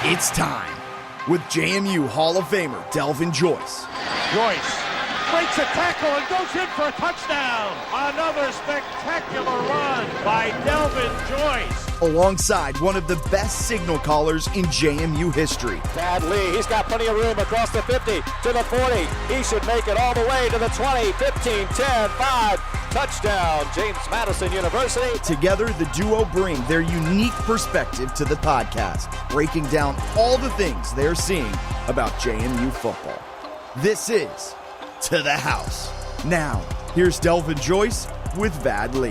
It's time with JMU Hall of Famer Delvin Joyce. Joyce breaks a tackle and goes in for a touchdown. Another spectacular run by Delvin Joyce. Alongside one of the best signal callers in JMU history. Vad Lee, he's got plenty of room across the 50 to the 40. He should make it all the way to the 20, 15, 10, 5. Touchdown, James Madison University. Together, the duo bring their unique perspective to the podcast, breaking down all the things they're seeing about JMU football. This is To the House. Now, here's Delvin Joyce with Vad Lee.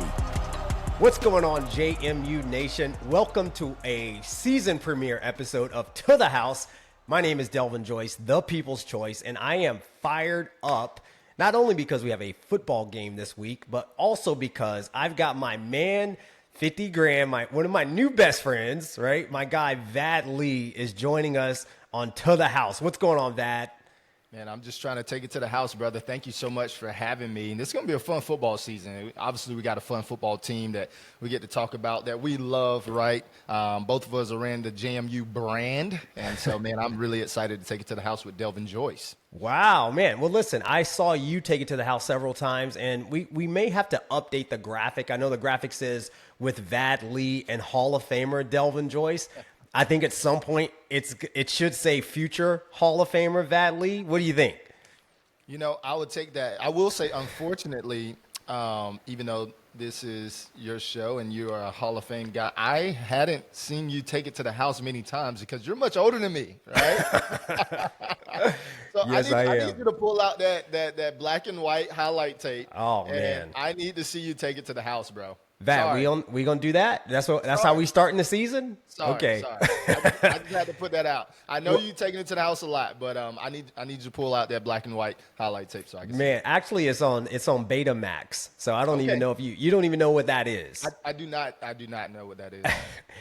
What's going on, JMU Nation? Welcome to a season premiere episode of To the House. My name is Delvin Joyce, the People's Choice, and I am fired up, not only because we have a football game this week, but also because I've got my man, 50 Grand, one of my new best friends, right? My guy, Vad Lee, is joining us on To the House. What's going on, Vad? Man, I'm just trying to take it to the house, brother. Thank you so much for having me. And this is going to be a fun football season. Obviously, we got a fun football team that we get to talk about that we love, right? Both of us are in the JMU brand. And so, man, I'm really excited to take it to the house with Delvin Joyce. Wow, man. Well, listen, I saw you take it to the house several times, and we may have to update the graphic. I know the graphic says with Vad Lee and Hall of Famer Delvin Joyce. I think at some point it should say future Hall of Famer Vad Lee. What do you think? You know, I would take that. I will say, unfortunately, even though this is your show and you are a Hall of Fame guy, I hadn't seen you take it to the house many times because you're much older than me, right? So yes, I need you to pull out that black and white highlight tape. Oh, and man. I need to see you take it to the house, bro. Vad, we gonna do that? That's how we start in the season? Sorry. I just had to put that out. I know you taking it to the house a lot, but I need you to pull out that black and white highlight tape so I can see. Actually it's on Betamax. So I don't even know if you don't even know what that is. I do not know what that is.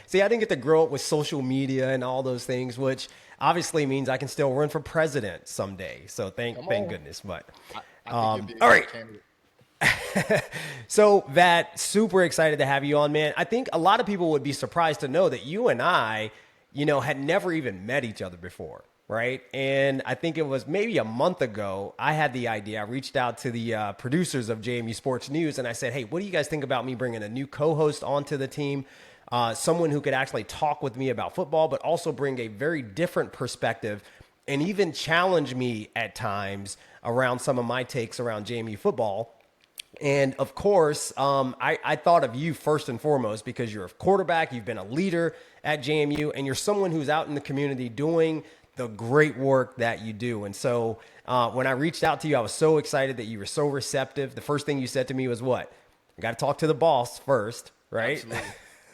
See, I didn't get to grow up with social media and all those things, which obviously means I can still run for president someday. So thank goodness. But I think you'd be all right. candidate. So, Vad, super excited to have you on, man. I think a lot of people would be surprised to know that you and I, had never even met each other before, right? And I think it was maybe a month ago, I had the idea. I reached out to the producers of JMU Sports News, and I said, hey, what do you guys think about me bringing a new co-host onto the team? Someone who could actually talk with me about football, but also bring a very different perspective and even challenge me at times around some of my takes around JMU football. And of course, I thought of you first and foremost because you're a quarterback, you've been a leader at JMU, and you're someone who's out in the community doing the great work that you do. And so when I reached out to you, I was so excited that you were so receptive. The first thing you said to me was what? I got to talk to the boss first, right?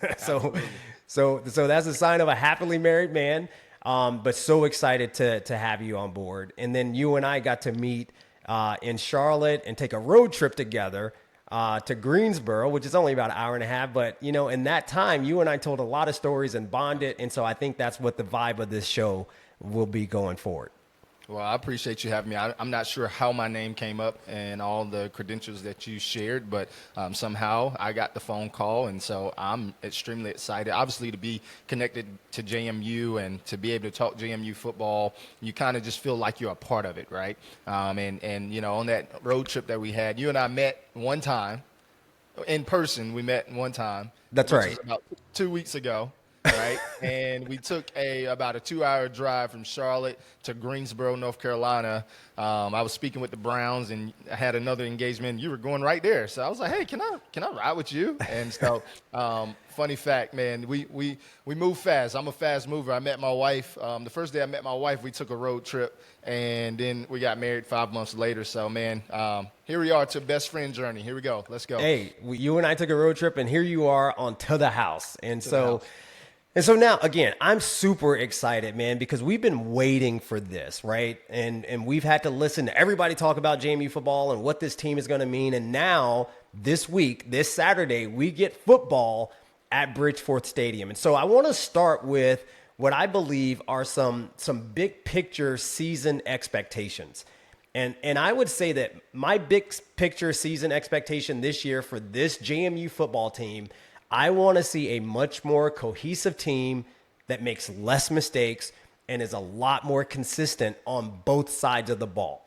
Absolutely. So that's a sign of a happily married man, but so excited to have you on board. And then you and I got to meet in Charlotte and take a road trip together to Greensboro, which is only about an hour and a half. But, in that time, you and I told a lot of stories and bonded. And so I think that's what the vibe of this show will be going forward. Well, I appreciate you having me. I'm not sure how my name came up and all the credentials that you shared, but somehow I got the phone call, and so I'm extremely excited. Obviously, to be connected to JMU and to be able to talk JMU football, you kind of just feel like you're a part of it, right? And on that road trip that we had, you and I met one time in person. We met one time. That's right. About 2 weeks ago. Right, and we took about a 2-hour drive from Charlotte to Greensboro, North Carolina. I was speaking with the Browns, and I had another engagement. You were going right there, so I was like, "Hey, can I ride with you?" And so, funny fact, man, we move fast. I'm a fast mover. I met my wife the first day I met my wife. We took a road trip, and then we got married 5 months later. So, man, here we are to best friend journey. Here we go. Let's go. Hey, you and I took a road trip, and here you are on To the House, and so. And so now, again, I'm super excited, man, because we've been waiting for this, right? And we've had to listen to everybody talk about JMU football and what this team is going to mean. And now, this week, this Saturday, we get football at Bridgeforth Stadium. And so I want to start with what I believe are some big picture season expectations. And I would say that my big picture season expectation this year for this JMU football team, I want to see a much more cohesive team that makes less mistakes and is a lot more consistent on both sides of the ball.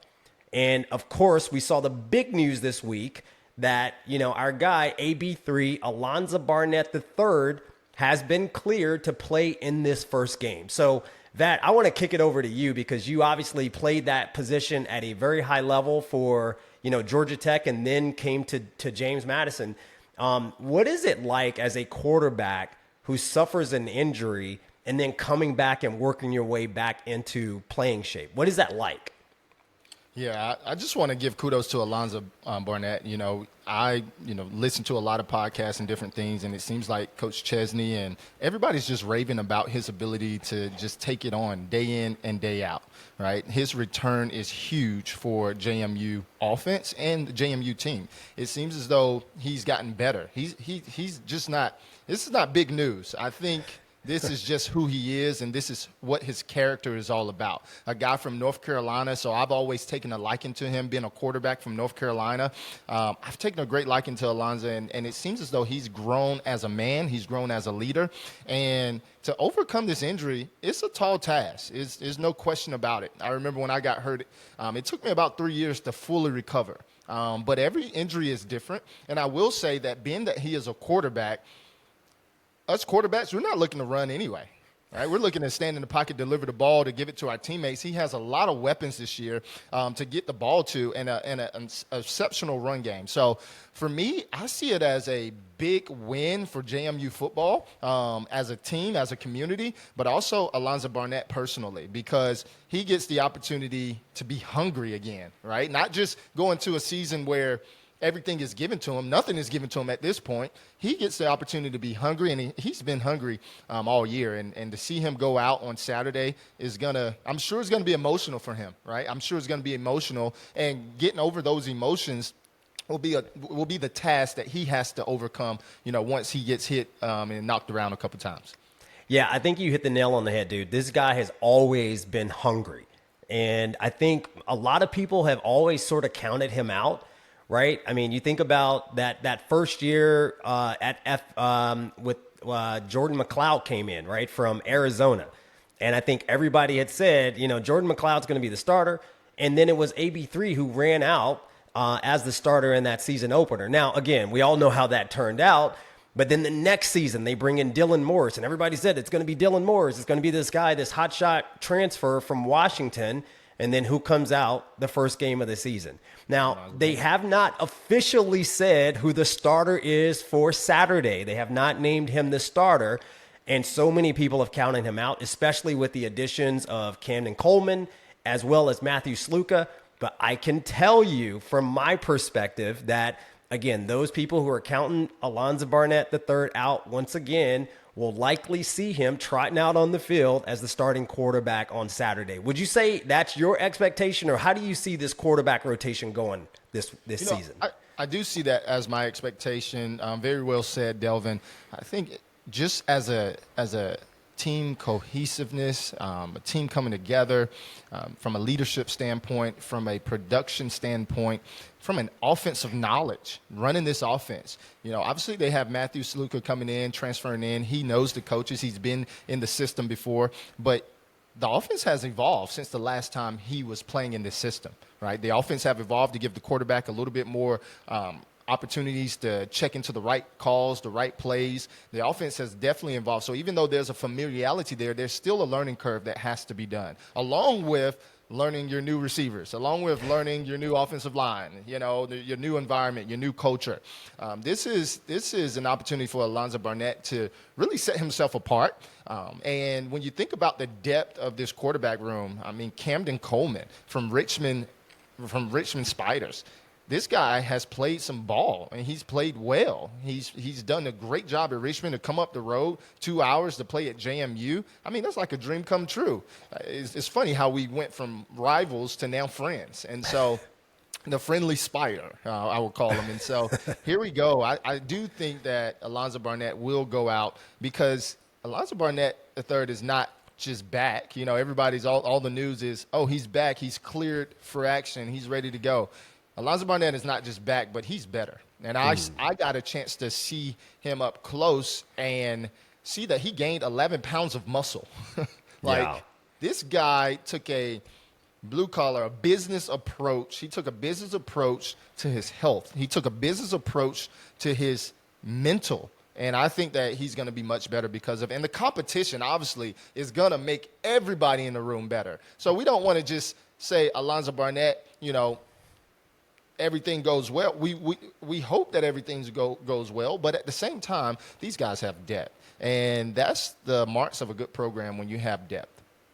And of course, we saw the big news this week that, our guy, AB3, Alonza Barnett III, has been cleared to play in this first game. So, Vad, I want to kick it over to you because you obviously played that position at a very high level for, Georgia Tech and then came to James Madison. What is it like as a quarterback who suffers an injury and then coming back and working your way back into playing shape? What is that like? Yeah, I just want to give kudos to Alonza Barnett. I listen to a lot of podcasts and different things, and it seems like Coach Chesney and everybody's just raving about his ability to just take it on day in and day out, right? His return is huge for JMU offense and the JMU team. It seems as though he's gotten better. He's just not – this is not big news. I think – this is just who he is, and this is what his character is all about. A guy from North Carolina, so I've always taken a liking to him, being a quarterback from North Carolina. I've taken a great liking to Alonza, and it seems as though he's grown as a man. He's grown as a leader. And to overcome this injury, it's a tall task. There's no question about it. I remember when I got hurt, it took me about 3 years to fully recover. But every injury is different. And I will say that being that he is a quarterback, us quarterbacks, we're not looking to run anyway, right? We're looking to stand in the pocket, deliver the ball to give it to our teammates. He has a lot of weapons this year to get the ball to and an exceptional run game. So for me, I see it as a big win for JMU football as a team, as a community, but also Alonza Barnett personally, because he gets the opportunity to be hungry again, right? Not just go into a season where everything is given to him. Nothing is given to him at this point. He gets the opportunity to be hungry, and he's been hungry all year. And to see him go out on Saturday is I'm sure it's going to be emotional for him, right? I'm sure it's going to be emotional. And getting over those emotions will be the task that he has to overcome, once he gets hit and knocked around a couple times. Yeah, I think you hit the nail on the head, dude. This guy has always been hungry. And I think a lot of people have always sort of counted him out. Right. I mean, you think about that first year with Jordan McLeod came in, right, from Arizona. And I think everybody had said, Jordan McLeod's going to be the starter. And then it was AB3 who ran out as the starter in that season opener. Now, again, we all know how that turned out. But then the next season, they bring in Dylan Morris. And everybody said it's going to be Dylan Morris. It's going to be this guy, this hotshot transfer from Washington. And then who comes out the first game of the season? Now, they have not officially said who the starter is for Saturday. They have not named him the starter. And so many people have counted him out, especially with the additions of Camden Coleman as well as Matthew Sluka. But I can tell you from my perspective that, again, those people who are counting Alonza Barnett III out once again will likely see him trotting out on the field as the starting quarterback on Saturday. Would you say that's your expectation, or how do you see this quarterback rotation going this season? I do see that as my expectation. Very well said, Delvin. I think just as a team cohesiveness, a team coming together from a leadership standpoint, from a production standpoint, from an offensive knowledge, running this offense. Obviously they have Matthew Sluka coming in, transferring in. He knows the coaches. He's been in the system before. But the offense has evolved since the last time he was playing in this system, right? The offense have evolved to give the quarterback a little bit more opportunities to check into the right calls, the right plays. The offense has definitely evolved. So even though there's a familiarity there, there's still a learning curve that has to be done, along with learning your new receivers, along with learning your new offensive line, your new environment, your new culture. This is an opportunity for Alonza Barnett to really set himself apart. And when you think about the depth of this quarterback room, I mean, Camden Coleman from Richmond Spiders. This guy has played some ball, and he's played well. He's done a great job at Richmond to come up the road 2 hours to play at JMU. I mean, that's like a dream come true. It's funny how we went from rivals to now friends. And so the friendly spider, I will call him. And so here we go. I do think that Alonza Barnett will go out because Alonza Barnett III is not just back. Everybody's all the news is, oh, he's back. He's cleared for action. He's ready to go. Alonza Barnett is not just back, but he's better. And I got a chance to see him up close, and see that he gained 11 pounds of muscle. This guy took a blue collar, a business approach. He took a business approach to his health. He took a business approach to his mental. And I think that he's going to be much better because of, and the competition obviously is going to make everybody in the room better. So we don't want to just say Alonza Barnett, everything goes well. We hope that everything goes well, but at the same time, these guys have depth. And that's the marks of a good program when you have depth.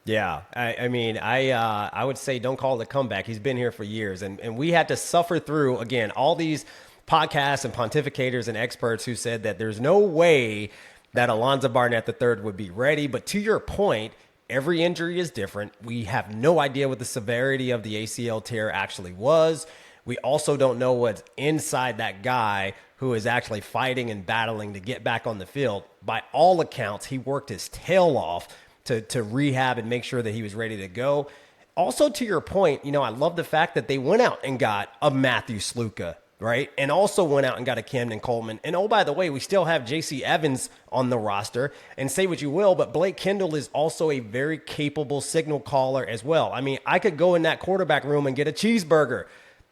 Yeah, I would say don't call it a comeback. He's been here for years, and we had to suffer through, again, all these podcasts and pontificators and experts who said that there's no way that Alonza Barnett III would be ready. But to your point, every injury is different. We have no idea what the severity of the ACL tear actually was. We also don't know what's inside that guy who is actually fighting and battling to get back on the field. By all accounts, he worked his tail off to rehab and make sure that he was ready to go. Also, to your point, I love the fact that they went out and got a Matthew Sluka, right? And also went out and got a Camden Coleman. And oh, by the way, we still have J.C. Evans on the roster. And say what you will, but Blake Kendall is also a very capable signal caller as well. I mean, I could go in that quarterback room and get a cheeseburger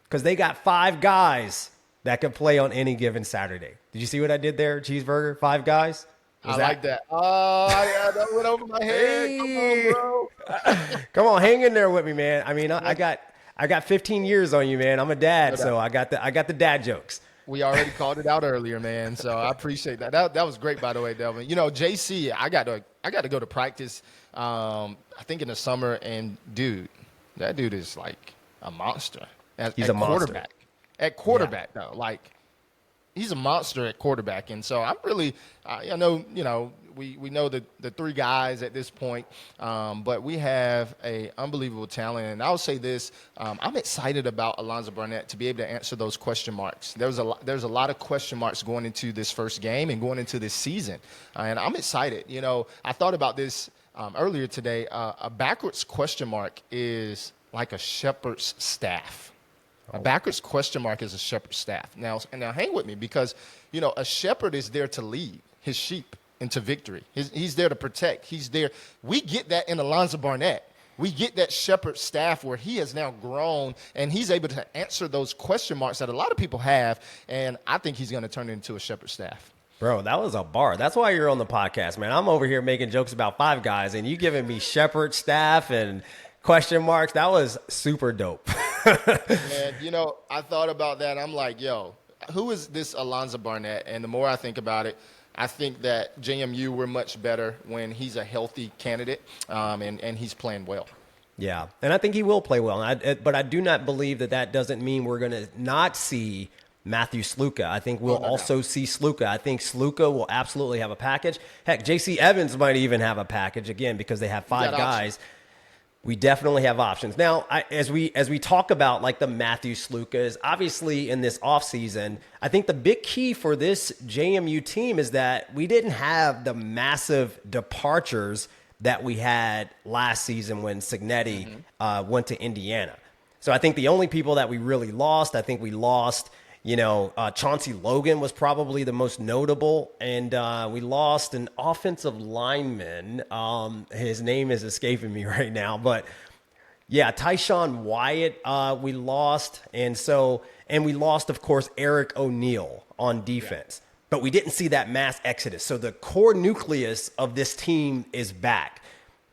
because they got 5 guys that could play on any given Saturday. Did you see what I did there? Cheeseburger, 5 guys? Like that. Oh, that went over my head. Hey. Come on, bro. Come on, hang in there with me, man. I mean, I got 15 years on you, man. I'm a dad, so I got the dad jokes. We already called it out earlier, man. So I appreciate that. That was great, by the way, Delvin. JC, I got to go to practice. I think in the summer, and dude, that dude is like a monster. He's a monster. Quarterback. At quarterback, though, like. He's a monster at quarterback, and so I'm really, we know the 3 guys at this point, but we have a unbelievable talent. And I'll say this: I'm excited about Alonza Barnett to be able to answer those question marks. There's a lot of question marks going into this first game and going into this season, and I'm excited. I thought about this earlier today. A backwards question mark is like a shepherd's staff. A backwards question mark is a shepherd's staff. Now hang with me because, a shepherd is there to lead his sheep into victory. He's there to protect. He's there. We get that in Alonza Barnett. We get that shepherd staff where he has now grown and he's able to answer those question marks that a lot of people have. And I think he's going to turn it into a shepherd staff. Bro, that was a bar. That's why you're on the podcast, man. I'm over here making jokes about 5 guys and you giving me shepherd staff and question marks. That was super dope. And, I thought about that. I'm like, who is this Alonza Barnett? And the more I think about it, I think that JMU, we're much better when he's a healthy candidate and he's playing well. Yeah, and I think he will play well. But I do not believe that doesn't mean we're going to not see Matthew Sluka. I think we'll also see Sluka. I think Sluka will absolutely have a package. Heck, J.C. Evans might even have a package, again, because they have 5 guys. Option. We definitely have options. Now, as we talk about like the Matthew Slukas, obviously in this offseason, I think the big key for this JMU team is that we didn't have the massive departures that we had last season when Cignetti went to Indiana. So I think the only people that we really lost, we lost, Chauncey Logan was probably the most notable, and we lost an offensive lineman. His name is escaping me right now, but yeah, Tyshawn Wyatt we lost, and we lost, of course, Eric O'Neal on defense. Yeah. But we didn't see that mass exodus. So the core nucleus of this team is back.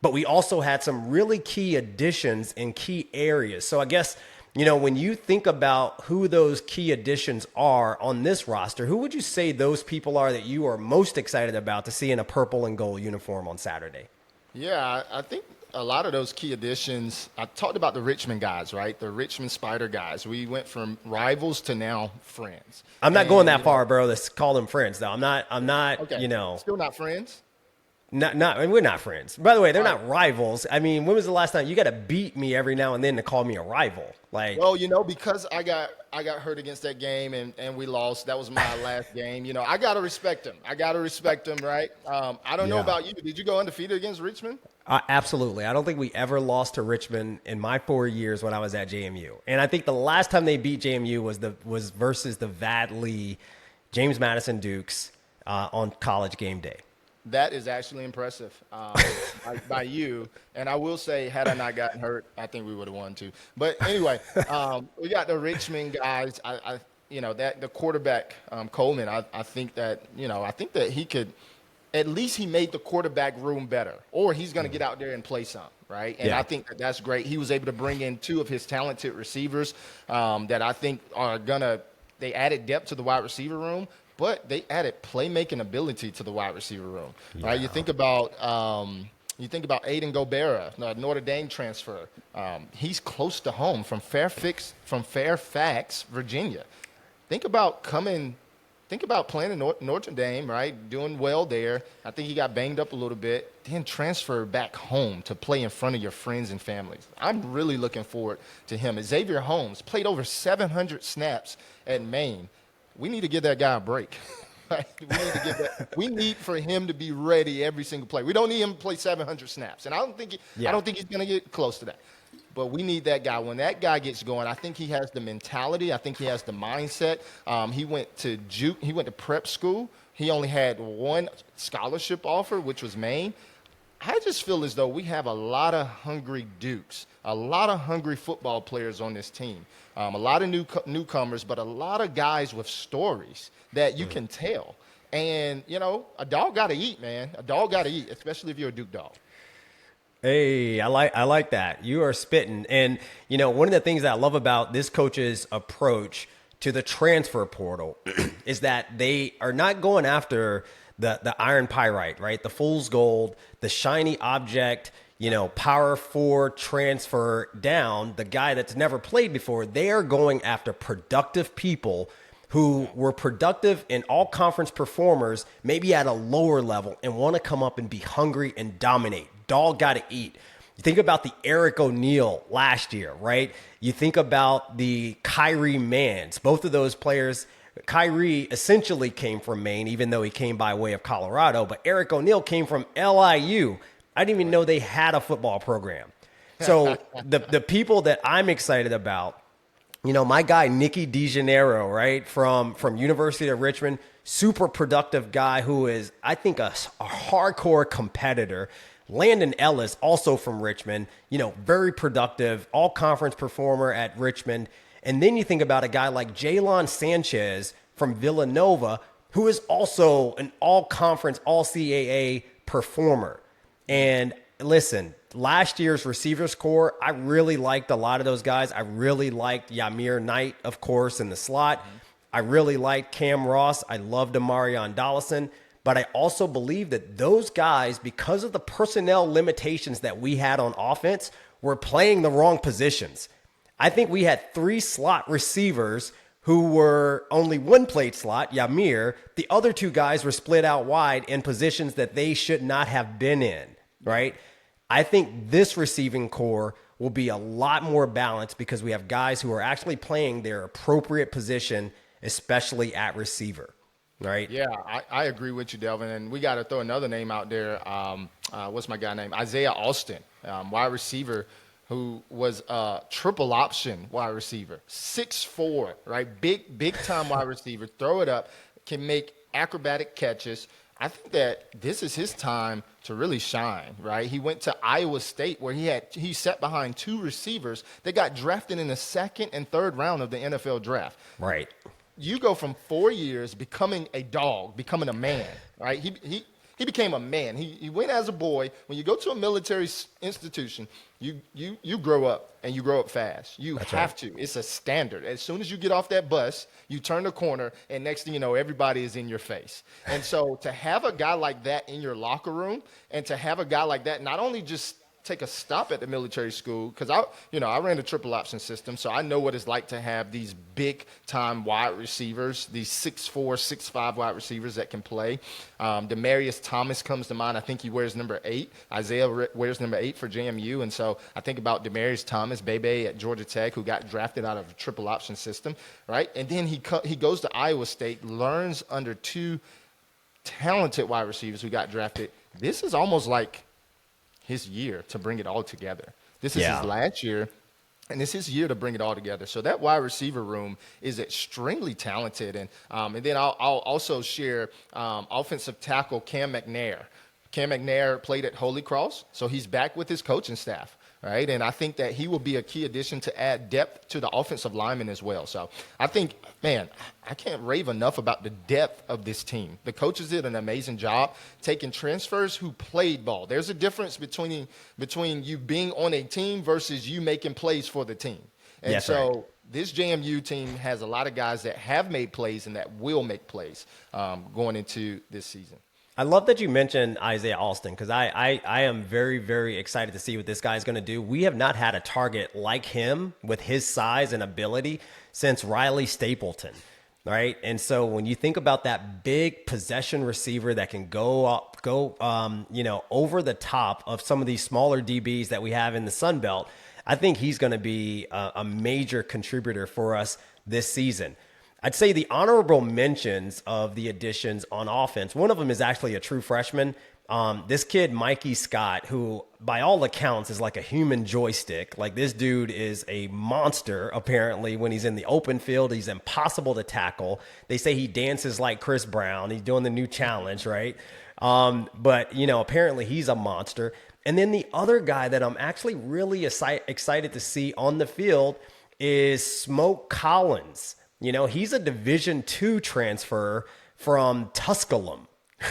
But we also had some really key additions in key areas. So I guess, when you think about who those key additions are on this roster, who would you say those people are that you are most excited about to see in a purple and gold uniform on Saturday? Yeah, I think a lot of those key additions, I talked about the Richmond guys, right? The Richmond Spider guys. We went from rivals to now friends. I'm not going that far, bro. Let's call them friends, though. I'm not, okay. Still not friends? We're not friends. By the way, they're not rivals. I mean, when was the last time you got to beat me every now and then to call me a rival? Well, because I got hurt against that game and we lost. That was my last game. I got to respect them. Right? I don't know about you. Did you go undefeated against Richmond? Absolutely. I don't think we ever lost to Richmond in my 4 years when I was at JMU. And I think the last time they beat JMU was versus the Vad Lee, James Madison Dukes on College game day. That is actually impressive by you. And I will say, had I not gotten hurt, I think we would have won too. But anyway, we got the Richmond guys. That the quarterback Coleman. I think that he could. At least he made the quarterback room better, or he's going to get out there and play some, right? And I think that's great. He was able to bring in two of his talented receivers that I think are they added depth to the wide receiver room, but they added playmaking ability to the wide receiver room, right? You think about Aiden Gobera, Notre Dame transfer. He's close to home from Fairfax, Virginia. Think about playing in Notre Dame, right? Doing well there. I think he got banged up a little bit, then transferred back home to play in front of your friends and families. I'm really looking forward to him. Xavier Holmes played over 700 snaps at Maine. We need to give that guy a break. Right? We need for him to be ready every single play. We don't need him to play 700 snaps, and I don't think he's going to get close to that. But we need that guy. When that guy gets going, I think he has the mentality. I think he has the mindset. He went to prep school. He only had one scholarship offer, which was Maine. I just feel as though we have a lot of hungry Dukes, a lot of hungry football players on this team, a lot of newcomers, but a lot of guys with stories that you can tell. And, a dog got to eat, man. A dog got to eat, especially if you're a Duke dog. Hey, I like that. You are spitting. And, one of the things that I love about this coach's approach to the transfer portal is that they are not going after the iron pyrite, right? The fool's gold, the shiny object, power 4 transfer down, the guy that's never played before. They are going after productive people who were productive in all conference performers, maybe at a lower level, and want to come up and be hungry and dominate. Dog got to eat. You think about the Eric O'Neal last year, right? You think about the Kyrie Mans. Both of those players, Kyrie essentially came from Maine, even though he came by way of Colorado, but Eric O'Neal came from LIU. I didn't even know they had a football program. So the people that I'm excited about, my guy, Nicky DeGennaro, right, from University of Richmond, super productive guy who is, I think, a hardcore competitor. Landon Ellis, also from Richmond, very productive, all-conference performer at Richmond. And then you think about a guy like Jalen Sanchez from Villanova, who is also an all-conference, all-CAA performer. And listen, last year's receivers core, I really liked a lot of those guys. I really liked Yamir Knight, of course, in the slot. I really liked Cam Ross. I loved Amarion Dollison. But I also believe that those guys, because of the personnel limitations that we had on offense, were playing the wrong positions. I think we had 3 slot receivers who were only one played slot, Yamir. The other 2 guys were split out wide in positions that they should not have been in, right? I think this receiving core will be a lot more balanced because we have guys who are actually playing their appropriate position, especially at receiver. Right. Yeah, I agree with you, Delvin. And we got to throw another name out there. What's my guy name? Isaiah Austin, wide receiver, who was a triple option wide receiver, 6'4", right? Big time wide receiver. Throw it up, can make acrobatic catches. I think that this is his time to really shine, right? He went to Iowa State where he sat behind 2 receivers that got drafted in the 2nd and 3rd round of the NFL draft. Right. You go from 4 years becoming a dog, becoming a man, right? He became a man. He went as a boy. When you go to a military institution, you grow up, and you grow up fast. That's have right. to. It's a standard. As soon as you get off that bus, you turn the corner, and next thing you know, everybody is in your face. And so to have a guy like that in your locker room, and to have a guy like that not only just take a stop at the military school, because I ran the triple option system, so I know what it's like to have these big time wide receivers, these 6'4", 6'5" wide receivers that can play. Demarius Thomas comes to mind. I think he wears number 8. Isaiah wears number 8 for JMU, and so I think about Demarius Thomas, Bebe at Georgia Tech, who got drafted out of a triple option system, right? And then he goes to Iowa State, learns under 2 talented wide receivers who got drafted. This is almost like his year to bring it all together. This is his last year, and it's his year to bring it all together. So that wide receiver room is extremely talented. And then I'll also share offensive tackle Cam McNair. Cam McNair played at Holy Cross, so he's back with his coaching staff, right? And I think that he will be a key addition to add depth to the offensive linemen as well. So I think, man, I can't rave enough about the depth of this team. The coaches did an amazing job taking transfers who played ball. There's a difference between you being on a team versus you making plays for the team. And That's so right. This JMU team has a lot of guys that have made plays and that will make plays going into this season. I love that you mentioned Isaiah Alston because I am very, very excited to see what this guy is going to do. We have not had a target like him with his size and ability since Riley Stapleton, right? And so when you think about that big possession receiver that can go over the top of some of these smaller DBs that we have in the Sun Belt, I think he's going to be a major contributor for us this season. I'd say the honorable mentions of the additions on offense, one of them is actually a true freshman. This kid, Mikey Scott, who by all accounts is like a human joystick. Like this dude is a monster, apparently, when he's in the open field. He's impossible to tackle. They say he dances like Chris Brown. He's doing the new challenge, right? But, apparently he's a monster. And then the other guy that I'm actually really excited to see on the field is Smoke Collins. He's a Division II transfer from Tusculum,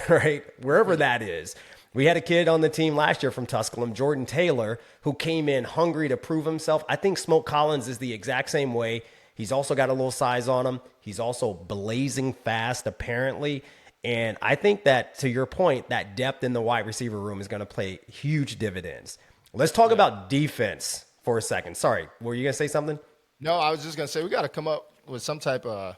right? Wherever that is. We had a kid on the team last year from Tusculum, Jordan Taylor, who came in hungry to prove himself. I think Smoke Collins is the exact same way. He's also got a little size on him. He's also blazing fast, apparently. And I think that, to your point, that depth in the wide receiver room is going to play huge dividends. Let's talk about defense for a second. Sorry, were you going to say something? No, I was just going to say we got to come up with some type of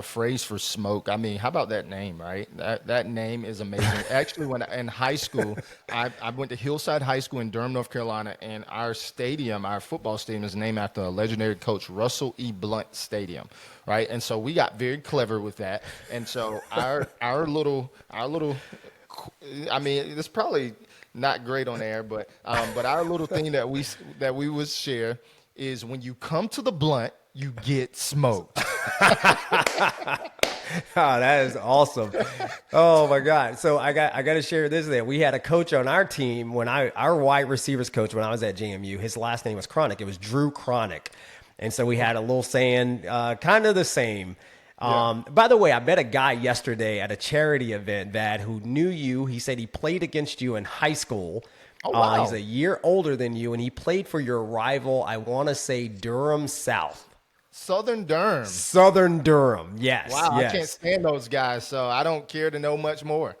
phrase for Smoke. I mean, how about that name, right? That name is amazing. Actually, when in high school, I went to Hillside High School in Durham, North Carolina, and our football stadium is named after a legendary coach, Russell E. Blunt Stadium, right? And so we got very clever with that. And so our little, I mean, it's probably not great on air, but our little thing that we would share is when you come to the Blunt, you get smoked. Oh, that is awesome. Oh my God. So I got to share this there. We had a coach on our team our wide receivers coach when I was at JMU, his last name was Chronic. It was Drew Chronic. And so we had a little saying, kind of the same. By the way, I met a guy yesterday at a charity event, Vad, who knew you. He said he played against you in high school. Oh, wow. He's a year older than you, and he played for your rival, I want to say Durham South. Southern Durham. Southern Durham, yes. Wow, yes. I can't stand those guys, so I don't care to know much more.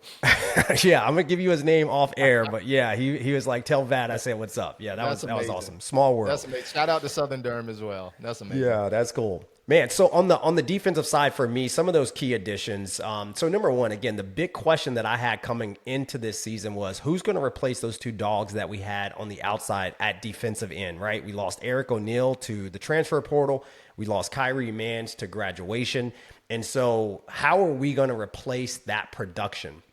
Yeah, I'm going to give you his name off air, but yeah, he was like, tell Vad I said what's up. Yeah, that was awesome. Small world. That's amazing. Shout out to Southern Durham as well. That's amazing. Yeah, that's cool. Man, so on the defensive side for me, some of those key additions. So number one, again, the big question that I had coming into this season was who's going to replace those two dogs that we had on the outside at defensive end, right? We lost Eric O'Neal to the transfer portal. We lost Kyrie Mans to graduation. And so how are we going to replace that production?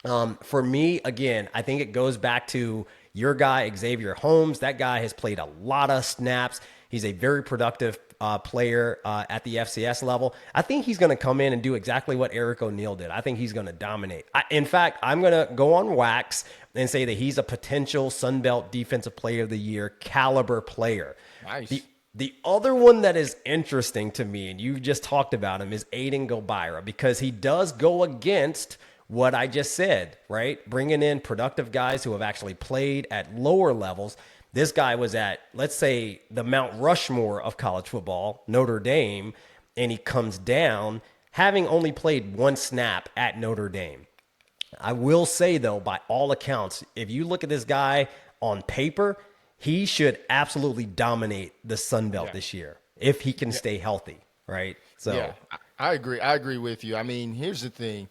For me, again, I think it goes back to your guy, Xavier Holmes. That guy has played a lot of snaps. He's a very productive player at the FCS level. I think he's going to come in and do exactly what Eric O'Neal did. I think he's going to dominate. In fact, I'm going to go on wax and say that he's a potential Sun Belt Defensive Player of the Year caliber player. Nice. The other one that is interesting to me, and you just talked about him, is Aiden Gobira, because he does go against what I just said, right? Bringing in productive guys who have actually played at lower levels. This guy was at, let's say, the Mount Rushmore of college football, Notre Dame, and he comes down having only played one snap at Notre Dame. I will say, though, by all accounts, if you look at this guy on paper, he should absolutely dominate the Sun Belt this year if he can stay healthy, right? So yeah, I agree. I agree with you. I mean, here's the thing.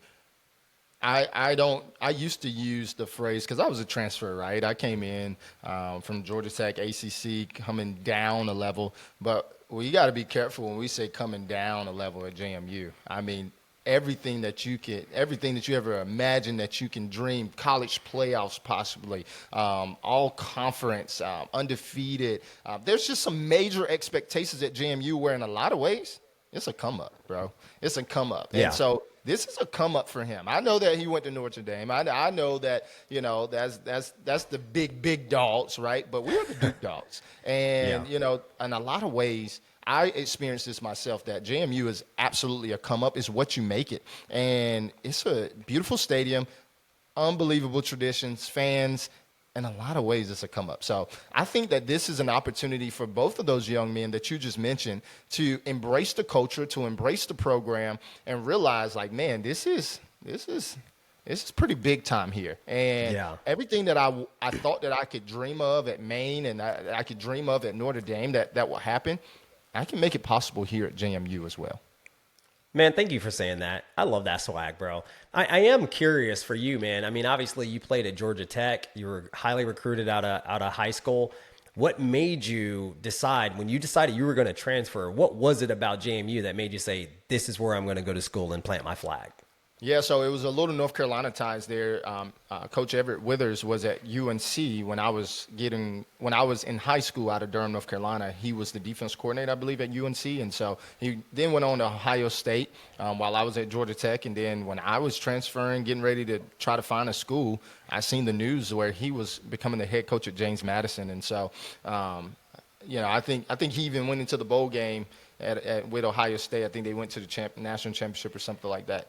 I used to use the phrase, because I was a transfer, right? I came in from Georgia Tech, ACC, coming down a level. But you got to be careful when we say coming down a level at JMU. I mean, everything that you ever imagine that you can dream, college playoffs possibly, all conference, undefeated. There's just some major expectations at JMU where in a lot of ways, it's a come up, bro. It's a come up. Yeah. And so this is a come up for him. I know that he went to Notre Dame. I know that, that's the big dogs, right? But we are the Duke dogs. And, in a lot of ways, I experienced this myself, that JMU is absolutely a come up. It's what you make it. And it's a beautiful stadium, unbelievable traditions, fans. In a lot of ways, it's a come up. So I think that this is an opportunity for both of those young men that you just mentioned to embrace the culture, to embrace the program, and realize, like, man, this is pretty big time here. And everything that I thought that I could dream of at Maine and I could dream of at Notre Dame that will happen, I can make it possible here at JMU as well. Man, thank you for saying that. I love that swag, bro. I am curious for you, man. I mean, obviously you played at Georgia Tech. You were highly recruited out of high school. What made you decide, when you decided you were going to transfer, what was it about JMU that made you say, this is where I'm going to go to school and plant my flag? Yeah, so it was a little North Carolina ties there. Coach Everett Withers was at UNC when I was in high school out of Durham, North Carolina. He was the defense coordinator, I believe, at UNC, and so he then went on to Ohio State while I was at Georgia Tech. And then when I was transferring, getting ready to try to find a school, I seen the news where he was becoming the head coach at James Madison, and so I think he even went into the bowl game with Ohio State. I think they went to the national championship or something like that.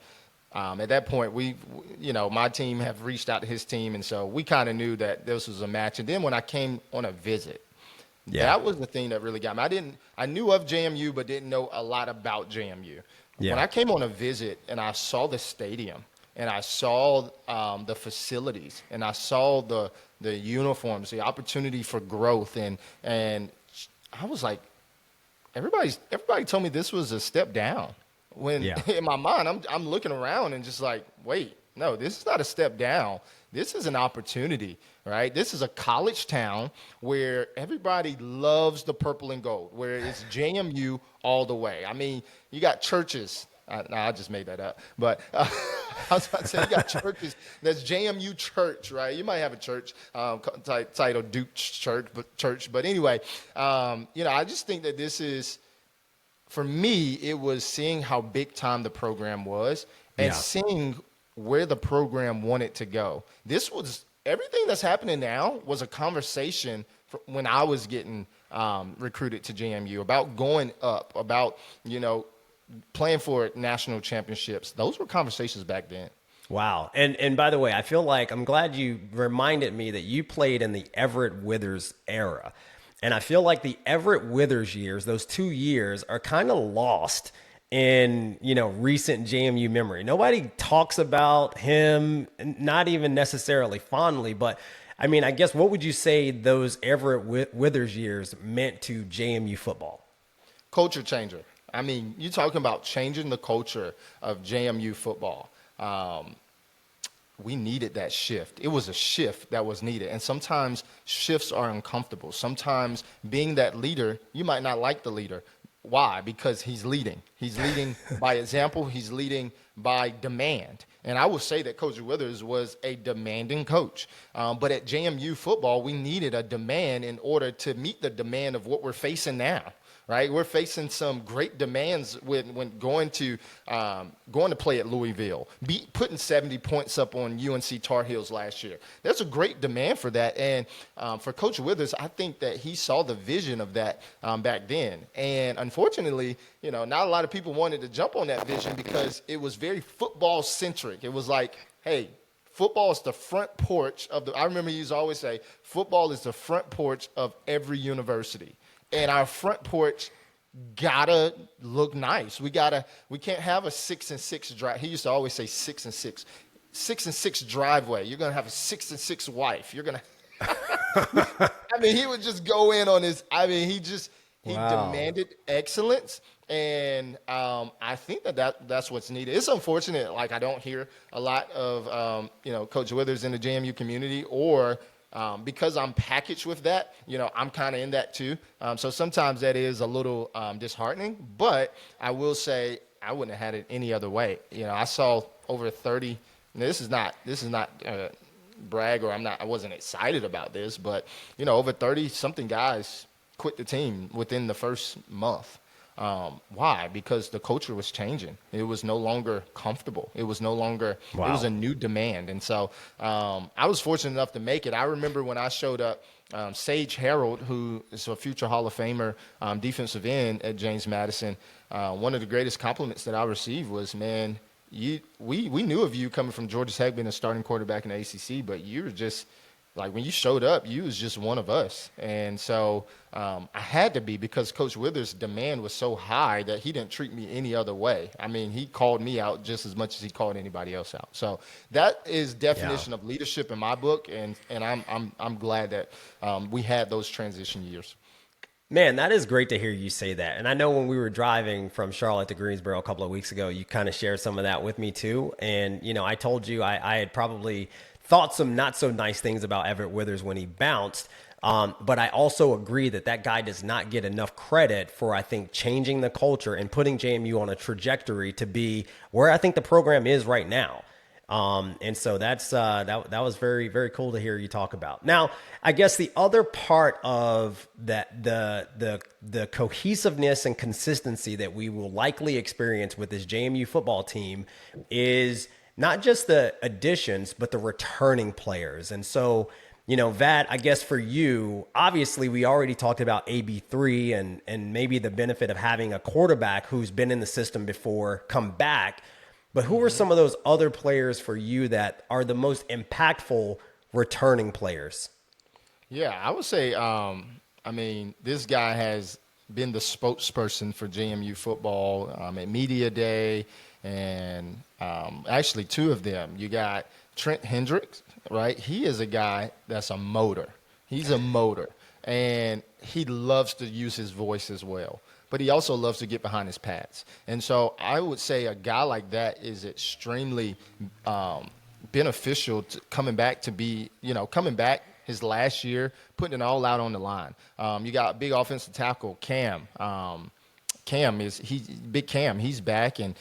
At that point, my team have reached out to his team, and so we kind of knew that this was a match. And then when I came on a visit, that was the thing that really got me. I knew of JMU, but didn't know a lot about JMU. Yeah. When I came on a visit and I saw the stadium and I saw the facilities and I saw the uniforms, the opportunity for growth, and I was like, everybody told me this was a step down. When in my mind, I'm looking around and just like, wait, no, this is not a step down. This is an opportunity, right? This is a college town where everybody loves the purple and gold, where it's JMU all the way. I mean, you got churches. I just made that up. But I was about to say, you got churches. There's JMU Church, right? You might have a church titled Duke Church. But anyway, I just think that this is, for me, it was seeing how big time the program was and seeing where the program wanted to go. This was everything that's happening now was a conversation when I was getting recruited to JMU about going up, about, playing for national championships. Those were conversations back then. Wow. And by the way, I feel like I'm glad you reminded me that you played in the Everett Withers era. And I feel like the Everett Withers years, those 2 years, are kind of lost in, recent JMU memory. Nobody talks about him, not even necessarily fondly, but I mean, I guess what would you say those Everett Withers years meant to JMU football? Culture changer. I mean, you're talking about changing the culture of JMU football. We needed that shift. It was a shift that was needed. And sometimes shifts are uncomfortable. Sometimes being that leader, you might not like the leader. Why? Because he's leading. He's leading by example. He's leading by demand. And I will say that Coach Withers was a demanding coach. But at JMU football, we needed a demand in order to meet the demand of what we're facing now. Right, we're facing some great demands when going to play at Louisville, putting 70 points up on UNC Tar Heels last year. There's a great demand for that, and for Coach Withers, I think that he saw the vision of that back then. And unfortunately, not a lot of people wanted to jump on that vision because it was very football centric. It was like, hey, football is the front porch of the. I remember he used to always say, football is the front porch of every university. And our front porch gotta look nice. We can't have a 6-and-6 drive. He used to always say 6-and-6. 6-and-6 driveway. You're gonna have a 6-and-6 wife. You're gonna I mean, he would just go in on his he demanded excellence. And I think that's what's needed. It's unfortunate, like I don't hear a lot of Coach Withers in the JMU community, or because I'm packaged with that, I'm kind of in that too. So sometimes that is a little disheartening, but I will say I wouldn't have had it any other way. I saw over 30. This is not brag, or I wasn't excited about this, but over 30 something guys quit the team within the first month. Why? Because the culture was changing. It was no longer comfortable. It was no longer, It was a new demand. And so I was fortunate enough to make it. I remember when I showed up, Sage Harold, who is a future Hall of Famer, defensive end at James Madison, one of the greatest compliments that I received was, man, we knew of you coming from Georgia Tech being a starting quarterback in the ACC, but you were just like, when you showed up, you was just one of us. And so I had to be, because Coach Withers' demand was so high that he didn't treat me any other way. I mean, he called me out just as much as he called anybody else out. So that is definition of leadership in my book, and I'm glad that we had those transition years. Man, that is great to hear you say that. And I know when we were driving from Charlotte to Greensboro a couple of weeks ago, you kind of shared some of that with me too. And, you know, I told you I had probably thought some not so nice things about Everett Withers when he bounced. But I also agree that guy does not get enough credit for, I think, changing the culture and putting JMU on a trajectory to be where I think the program is right now. And so that was very, very cool to hear you talk about. Now, I guess the other part of that, the cohesiveness and consistency that we will likely experience with this JMU football team is not just the additions, but the returning players. And so, you know, Vad, I guess for you, obviously we already talked about AB3 and maybe the benefit of having a quarterback who's been in the system before come back. But who are some of those other players for you that are the most impactful returning players? Yeah, I would say, I mean, this guy has been the spokesperson for JMU football at Media Day, and actually two of them. You got Trent Hendricks, right? He is a guy that's a motor. He's a motor, and he loves to use his voice as well. But he also loves to get behind his pads. And so I would say a guy like that is extremely beneficial to coming back his last year, putting it all out on the line. You got big offensive tackle, Cam. Big Cam. He's back, and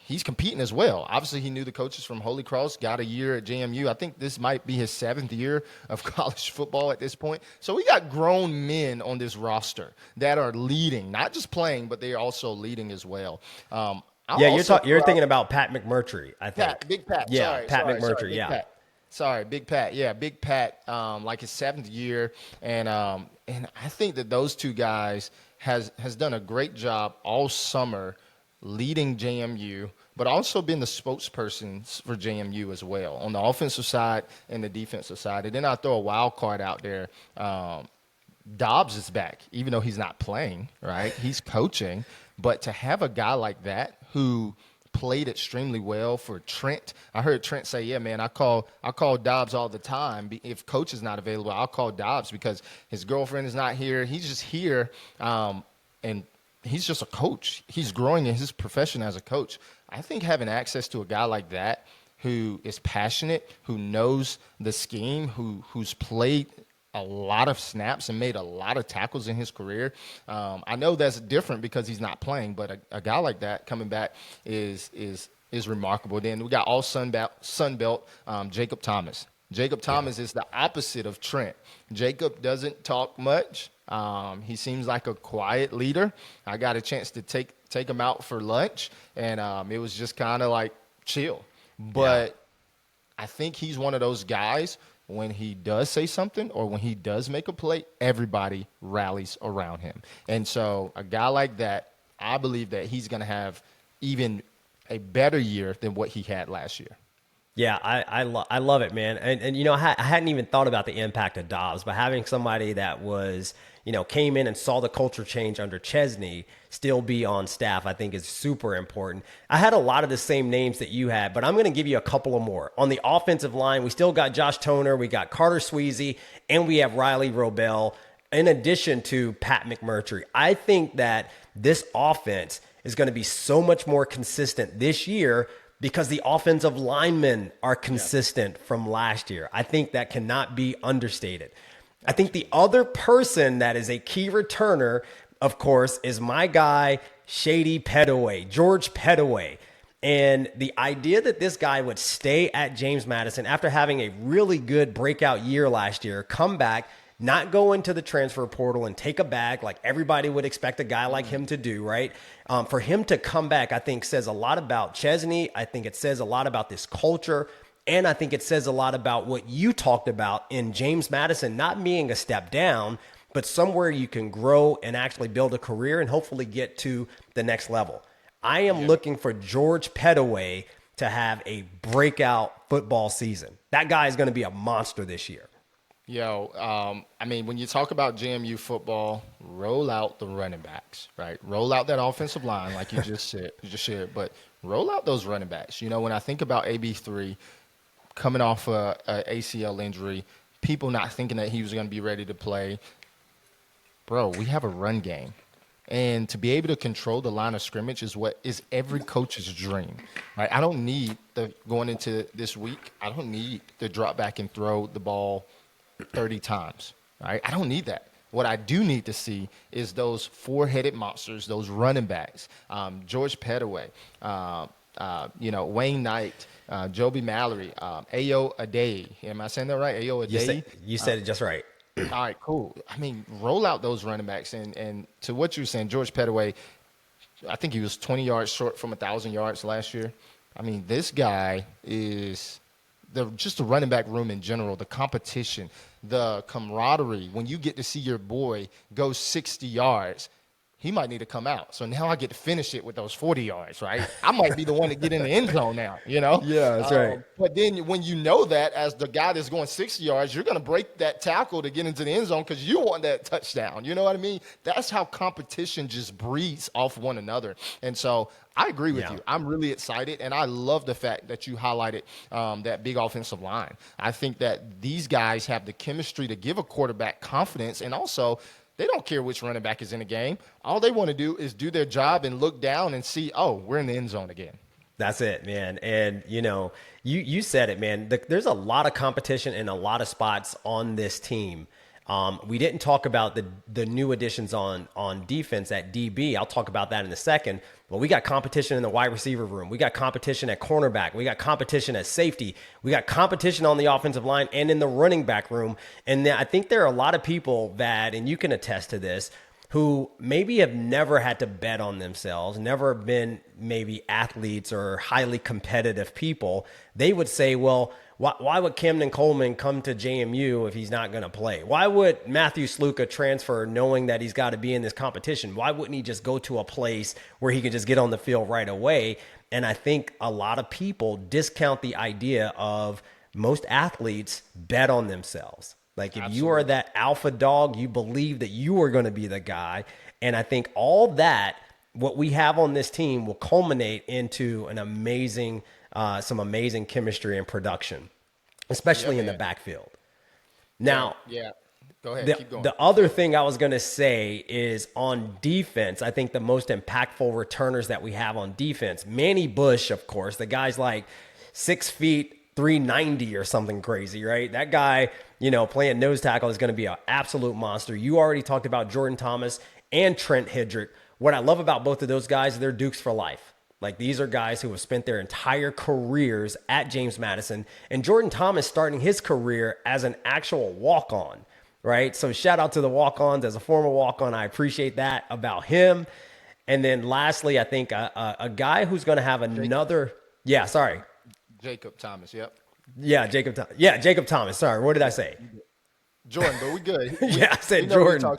he's competing as well. Obviously, he knew the coaches from Holy Cross, got a year at JMU. I think this might be his 7th year of college football at this point. So we got grown men on this roster that are leading, not just playing, but they're also leading as well. You're thinking about Pat McMurtry, I think. Big Pat. Yeah, Pat McMurtry, yeah. Pat. Sorry, Big Pat. Yeah, Big Pat, like his 7th year. And I think that those two guys has done a great job all summer leading JMU, but also been the spokesperson for JMU as well on the offensive side and the defensive side. And then I throw a wild card out there. Dobbs is back, even though he's not playing, right? He's coaching. But to have a guy like that who played extremely well for Trent. I heard Trent say, yeah, man, I call Dobbs all the time. If coach is not available, I'll call Dobbs because his girlfriend is not here. He's just here, and he's just a coach. He's growing in his profession as a coach. I think having access to a guy like that who is passionate, who knows the scheme, who's played a lot of snaps and made a lot of tackles in his career. I know that's different because he's not playing, but a guy like that coming back is remarkable. Then we got all Sun Belt, Jacob Thomas. Jacob Thomas is the opposite of Trent. Jacob doesn't talk much. He seems like a quiet leader. I got a chance to take him out for lunch, and it was just kind of like chill. But I think he's one of those guys, when he does say something or when he does make a play, everybody rallies around him. And so a guy like that, I believe that he's going to have even a better year than what he had last year. Yeah, I love it, man. And you know, I hadn't even thought about the impact of Dobbs, but having somebody that was, you know, came in and saw the culture change under Chesney still be on staff, I think is super important. I had a lot of the same names that you had, but I'm going to give you a couple of more. On the offensive line, we still got Josh Toner, we got Carter Sweezy, and we have Riley Robel, in addition to Pat McMurtry. I think that this offense is going to be so much more consistent this year because the offensive linemen are consistent from last year. I think that cannot be understated. I think the other person that is a key returner, of course, is my guy, Shady Pettaway, George Pettaway. And the idea that this guy would stay at James Madison after having a really good breakout year last year, come back, not go into the transfer portal and take a bag like everybody would expect a guy like him to do, right? For him to come back, I think says a lot about Chesney. I think it says a lot about this culture. And I think it says a lot about what you talked about in James Madison not being a step down, but somewhere you can grow and actually build a career and hopefully get to the next level. I am looking for George Pettaway to have a breakout football season. That guy is going to be a monster this year. I mean, when you talk about JMU football, roll out the running backs, right? Roll out that offensive line like you just said, but roll out those running backs. You know, when I think about AB3 coming off a ACL injury, people not thinking that he was going to be ready to play, bro, we have a run game. And to be able to control the line of scrimmage is what is every coach's dream, right? I don't need going into this week, I don't need to drop back and throw the ball 30 times, right? I don't need that. What I do need to see is those four-headed monsters, those running backs, George Pettaway, Wayne Knight, Joby Mallory, Ayo Adeyi. Am I saying that right? Ayo Adeyi? You said it just right. All right, cool. I mean, roll out those running backs. And to what you were saying, George Pettaway, I think he was 20 yards short from 1,000 yards last year. I mean, this guy is just the running back room in general, the competition, the camaraderie. When you get to see your boy go 60 yards, he might need to come out. So now I get to finish it with those 40 yards, right? I might be the one to get in the end zone now, you know? Yeah, that's right. But then when you know that as the guy that's going 60 yards, you're going to break that tackle to get into the end zone because you want that touchdown. You know what I mean? That's how competition just breeds off one another. And so I agree with you. I'm really excited, and I love the fact that you highlighted that big offensive line. I think that these guys have the chemistry to give a quarterback confidence, and also – they don't care which running back is in the game. All they want to do is do their job and look down and see, oh, we're in the end zone again. That's it, man. And, you said it, man. There's a lot of competition in a lot of spots on this team. We didn't talk about the new additions on defense at DB. I'll talk about that in a second. Well, we got competition in the wide receiver room. We got competition at cornerback. We got competition at safety. We got competition on the offensive line and in the running back room. And I think there are a lot of people that, and you can attest to this, who maybe have never had to bet on themselves, never been maybe athletes or highly competitive people. They would say, well, why would Camden Coleman come to JMU if he's not going to play? Why would Matthew Sluka transfer knowing that he's got to be in this competition? Why wouldn't he just go to a place where he could just get on the field right away? And I think a lot of people discount the idea of most athletes bet on themselves. Like if you are that alpha dog, you believe that you are going to be the guy. And I think all that, what we have on this team will culminate into an amazing some amazing chemistry and production, especially in the backfield. Now, go ahead, keep going. The other thing I was going to say is on defense, I think the most impactful returners that we have on defense, Manny Bush, of course, the guy's like 6 feet, 390 or something crazy, right? That guy, playing nose tackle is going to be an absolute monster. You already talked about Jordan Thomas and Trent Hedrick. What I love about both of those guys, they're Dukes for life. Like these are guys who have spent their entire careers at James Madison, and Jordan Thomas starting his career as an actual walk-on, right? So shout out to the walk-ons. As a former walk-on, I appreciate that about him. And then lastly, I think a guy who's going to have another, Jacob Thomas, yep. Jacob Thomas. Sorry, what did I say? Jordan, but we good. I said Jordan.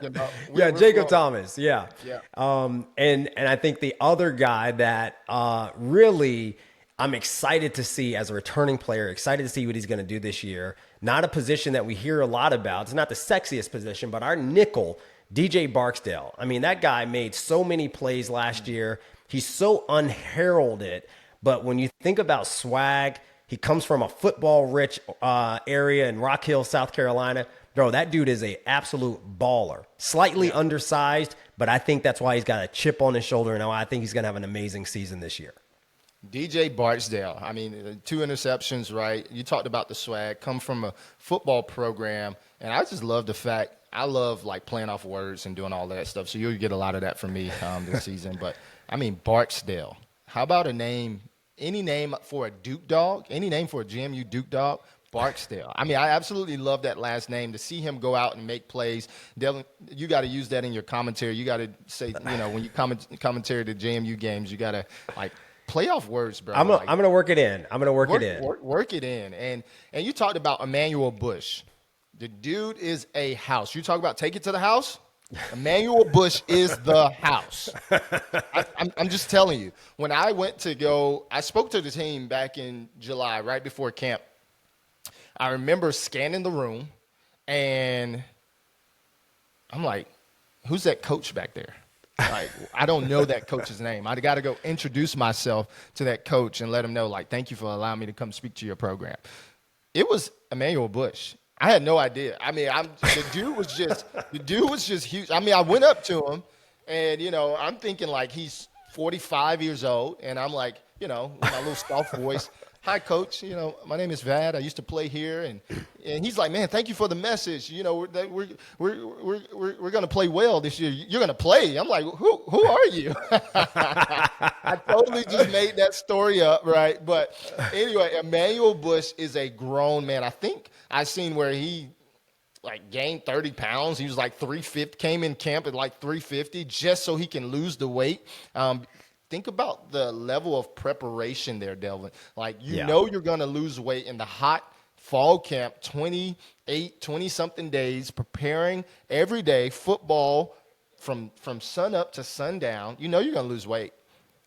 We're Jacob Thomas. Yeah. And I think the other guy that really I'm excited to see as a returning player, excited to see what he's going to do this year. Not a position that we hear a lot about. It's not the sexiest position, but our nickel, DJ Barksdale. I mean, that guy made so many plays last year. He's so unheralded. But when you think about swag, he comes from a football-rich area in Rock Hill, South Carolina. Bro, that dude is an absolute baller. Slightly undersized, but I think that's why he's got a chip on his shoulder, and I think he's going to have an amazing season this year. DJ Barksdale, I mean, 2 interceptions, right? You talked about the swag, come from a football program, and I just love the fact I love, like, playing off words and doing all that stuff, so you'll get a lot of that from me this season. But, I mean, Barksdale, how about a name, any name for a Duke dog, any name for a JMU Duke dog? Barksdale. I mean, I absolutely love that last name. To see him go out and make plays, Delvin, you got to use that in your commentary. You got to say, when you commentary the JMU games, you got to playoff words, bro. I'm gonna work it in. Work it in. And you talked about Emmanuel Bush. The dude is a house. You talk about take it to the house. Emmanuel Bush is the house. I'm just telling you. When I I spoke to the team back in July, right before camp. I remember scanning the room, and I'm like, who's that coach back there? I don't know that coach's name. I got to go introduce myself to that coach and let him know, thank you for allowing me to come speak to your program. It was Emmanuel Bush. I had no idea. I mean, the dude was just huge. I mean, I went up to him, and I'm thinking he's 45 years old, and I'm with my little soft voice. Hi, coach. My name is Vad. I used to play here, and he's like, man, thank you for the message. We're gonna play well this year. You're gonna play. I'm like, who are you? I totally just made that story up, right? But anyway, Emmanuel Bush is a grown man. I think I seen where he gained 30 pounds. He was 350. Came in camp at 350 just so he can lose the weight. Think about the level of preparation there, Delvin. You're going to lose weight in the hot fall camp, 20-something days, preparing every day, football from sun up to sundown. You're going to lose weight.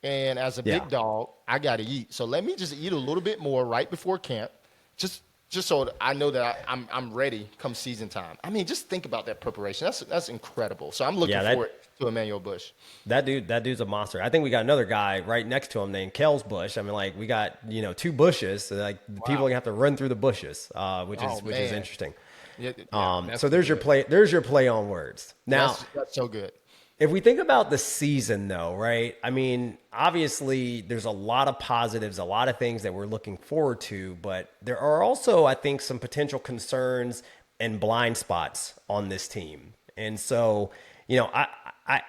And as a big dog, I got to eat. So let me just eat a little bit more right before camp, just so I know that I'm ready come season time. I mean, just think about that preparation. That's incredible. So I'm looking forward to Emmanuel Bush. That dude's a monster. I think we got another guy right next to him named Kels Bush. I mean, we got two bushes. So people are gonna have to run through the bushes, which is interesting. So there's your play. There's your play on words. Now that's so good. If we think about the season, though, right? I mean, obviously, there's a lot of positives, a lot of things that we're looking forward to, but there are also, I think, some potential concerns and blind spots on this team. And so,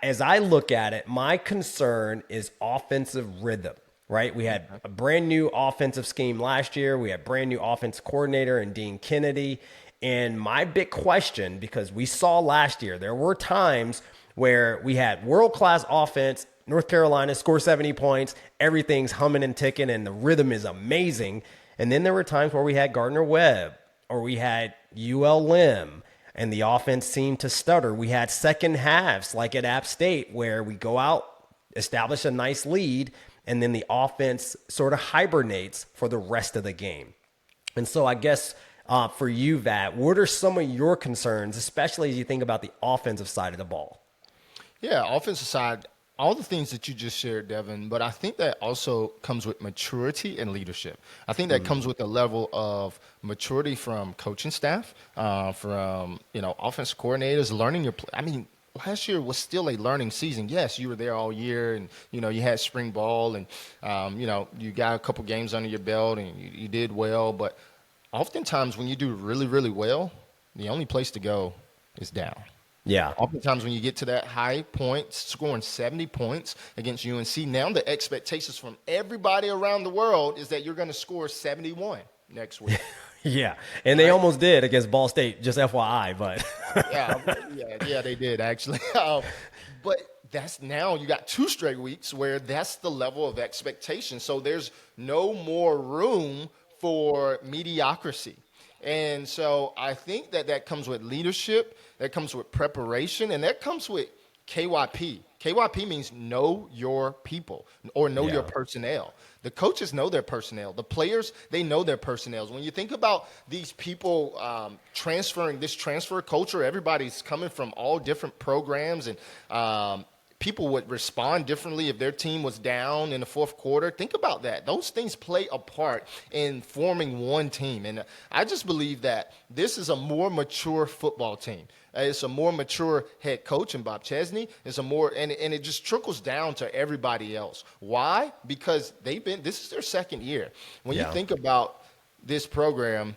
as I look at it, my concern is offensive rhythm, right? We had a brand new offensive scheme last year. We had brand new offensive coordinator in Dean Kennedy. And my big question, because we saw last year, there were times where we had world-class offense, North Carolina score 70 points, everything's humming and ticking, and the rhythm is amazing. And then there were times where we had Gardner-Webb, or we had UL Lim, and the offense seemed to stutter. We had second halves, like at App State, where we go out, establish a nice lead, and then the offense sort of hibernates for the rest of the game. And so I guess for you, Vat, what are some of your concerns, especially as you think about the offensive side of the ball? Yeah, offensive side, all the things that you just shared, Devin, but I think that also comes with maturity and leadership. I think that comes with a level of maturity from coaching staff, from, offensive coordinators, learning your play. I mean, last year was still a learning season. Yes, you were there all year, and, you had spring ball, and, you got a couple games under your belt, and you did well. But oftentimes when you do really, really well, the only place to go is down. Yeah. Oftentimes when you get to that high point, scoring 70 points against UNC, now the expectations from everybody around the world is that you're going to score 71 next week. Yeah. And they almost did against Ball State, just FYI, but yeah, they did actually. But that's now you got 2 straight weeks where that's the level of expectation. So there's no more room for mediocrity. And so I think that comes with leadership, that comes with preparation, and that comes with KYP. KYP means know your people or know your personnel. The coaches know their personnel. The players, they know their personnel. When you think about these people transferring, this transfer culture, everybody's coming from all different programs, and people would respond differently if their team was down in the fourth quarter. Think about that. Those things play a part in forming one team. And I just believe that this is a more mature football team. It's a more mature head coach in Bob Chesney. It's a more, and it just trickles down to everybody else. Why? Because this is their second year. When you think about this program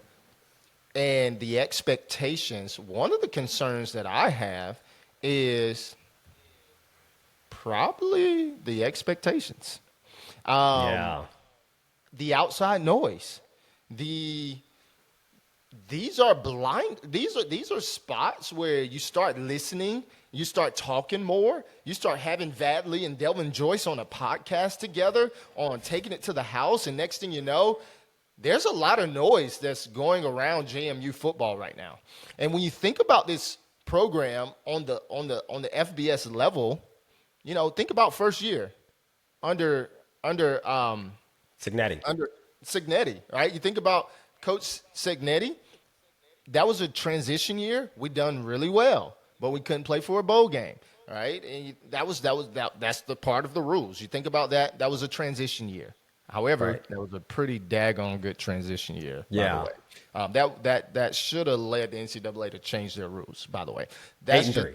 and the expectations, one of the concerns that I have is probably the expectations. The outside noise, the these are spots where you start listening, you start talking more, you start having Vad Lee and Delvin Joyce on a podcast together on Taking It to the House, and next thing you know, there's a lot of noise that's going around JMU football right now. And when you think about this program on the FBS level, you know, think about first year under Signetti. Under Signetti, right? You think about Coach Signetti. That was a transition year. We done really well, but we couldn't play for a bowl game, right? And that's the part of the rules. You think about that. That was a transition year. However, Right. that was a pretty daggone good transition year. Yeah. By the way, that should have led the NCAA to change their rules. By the way, I just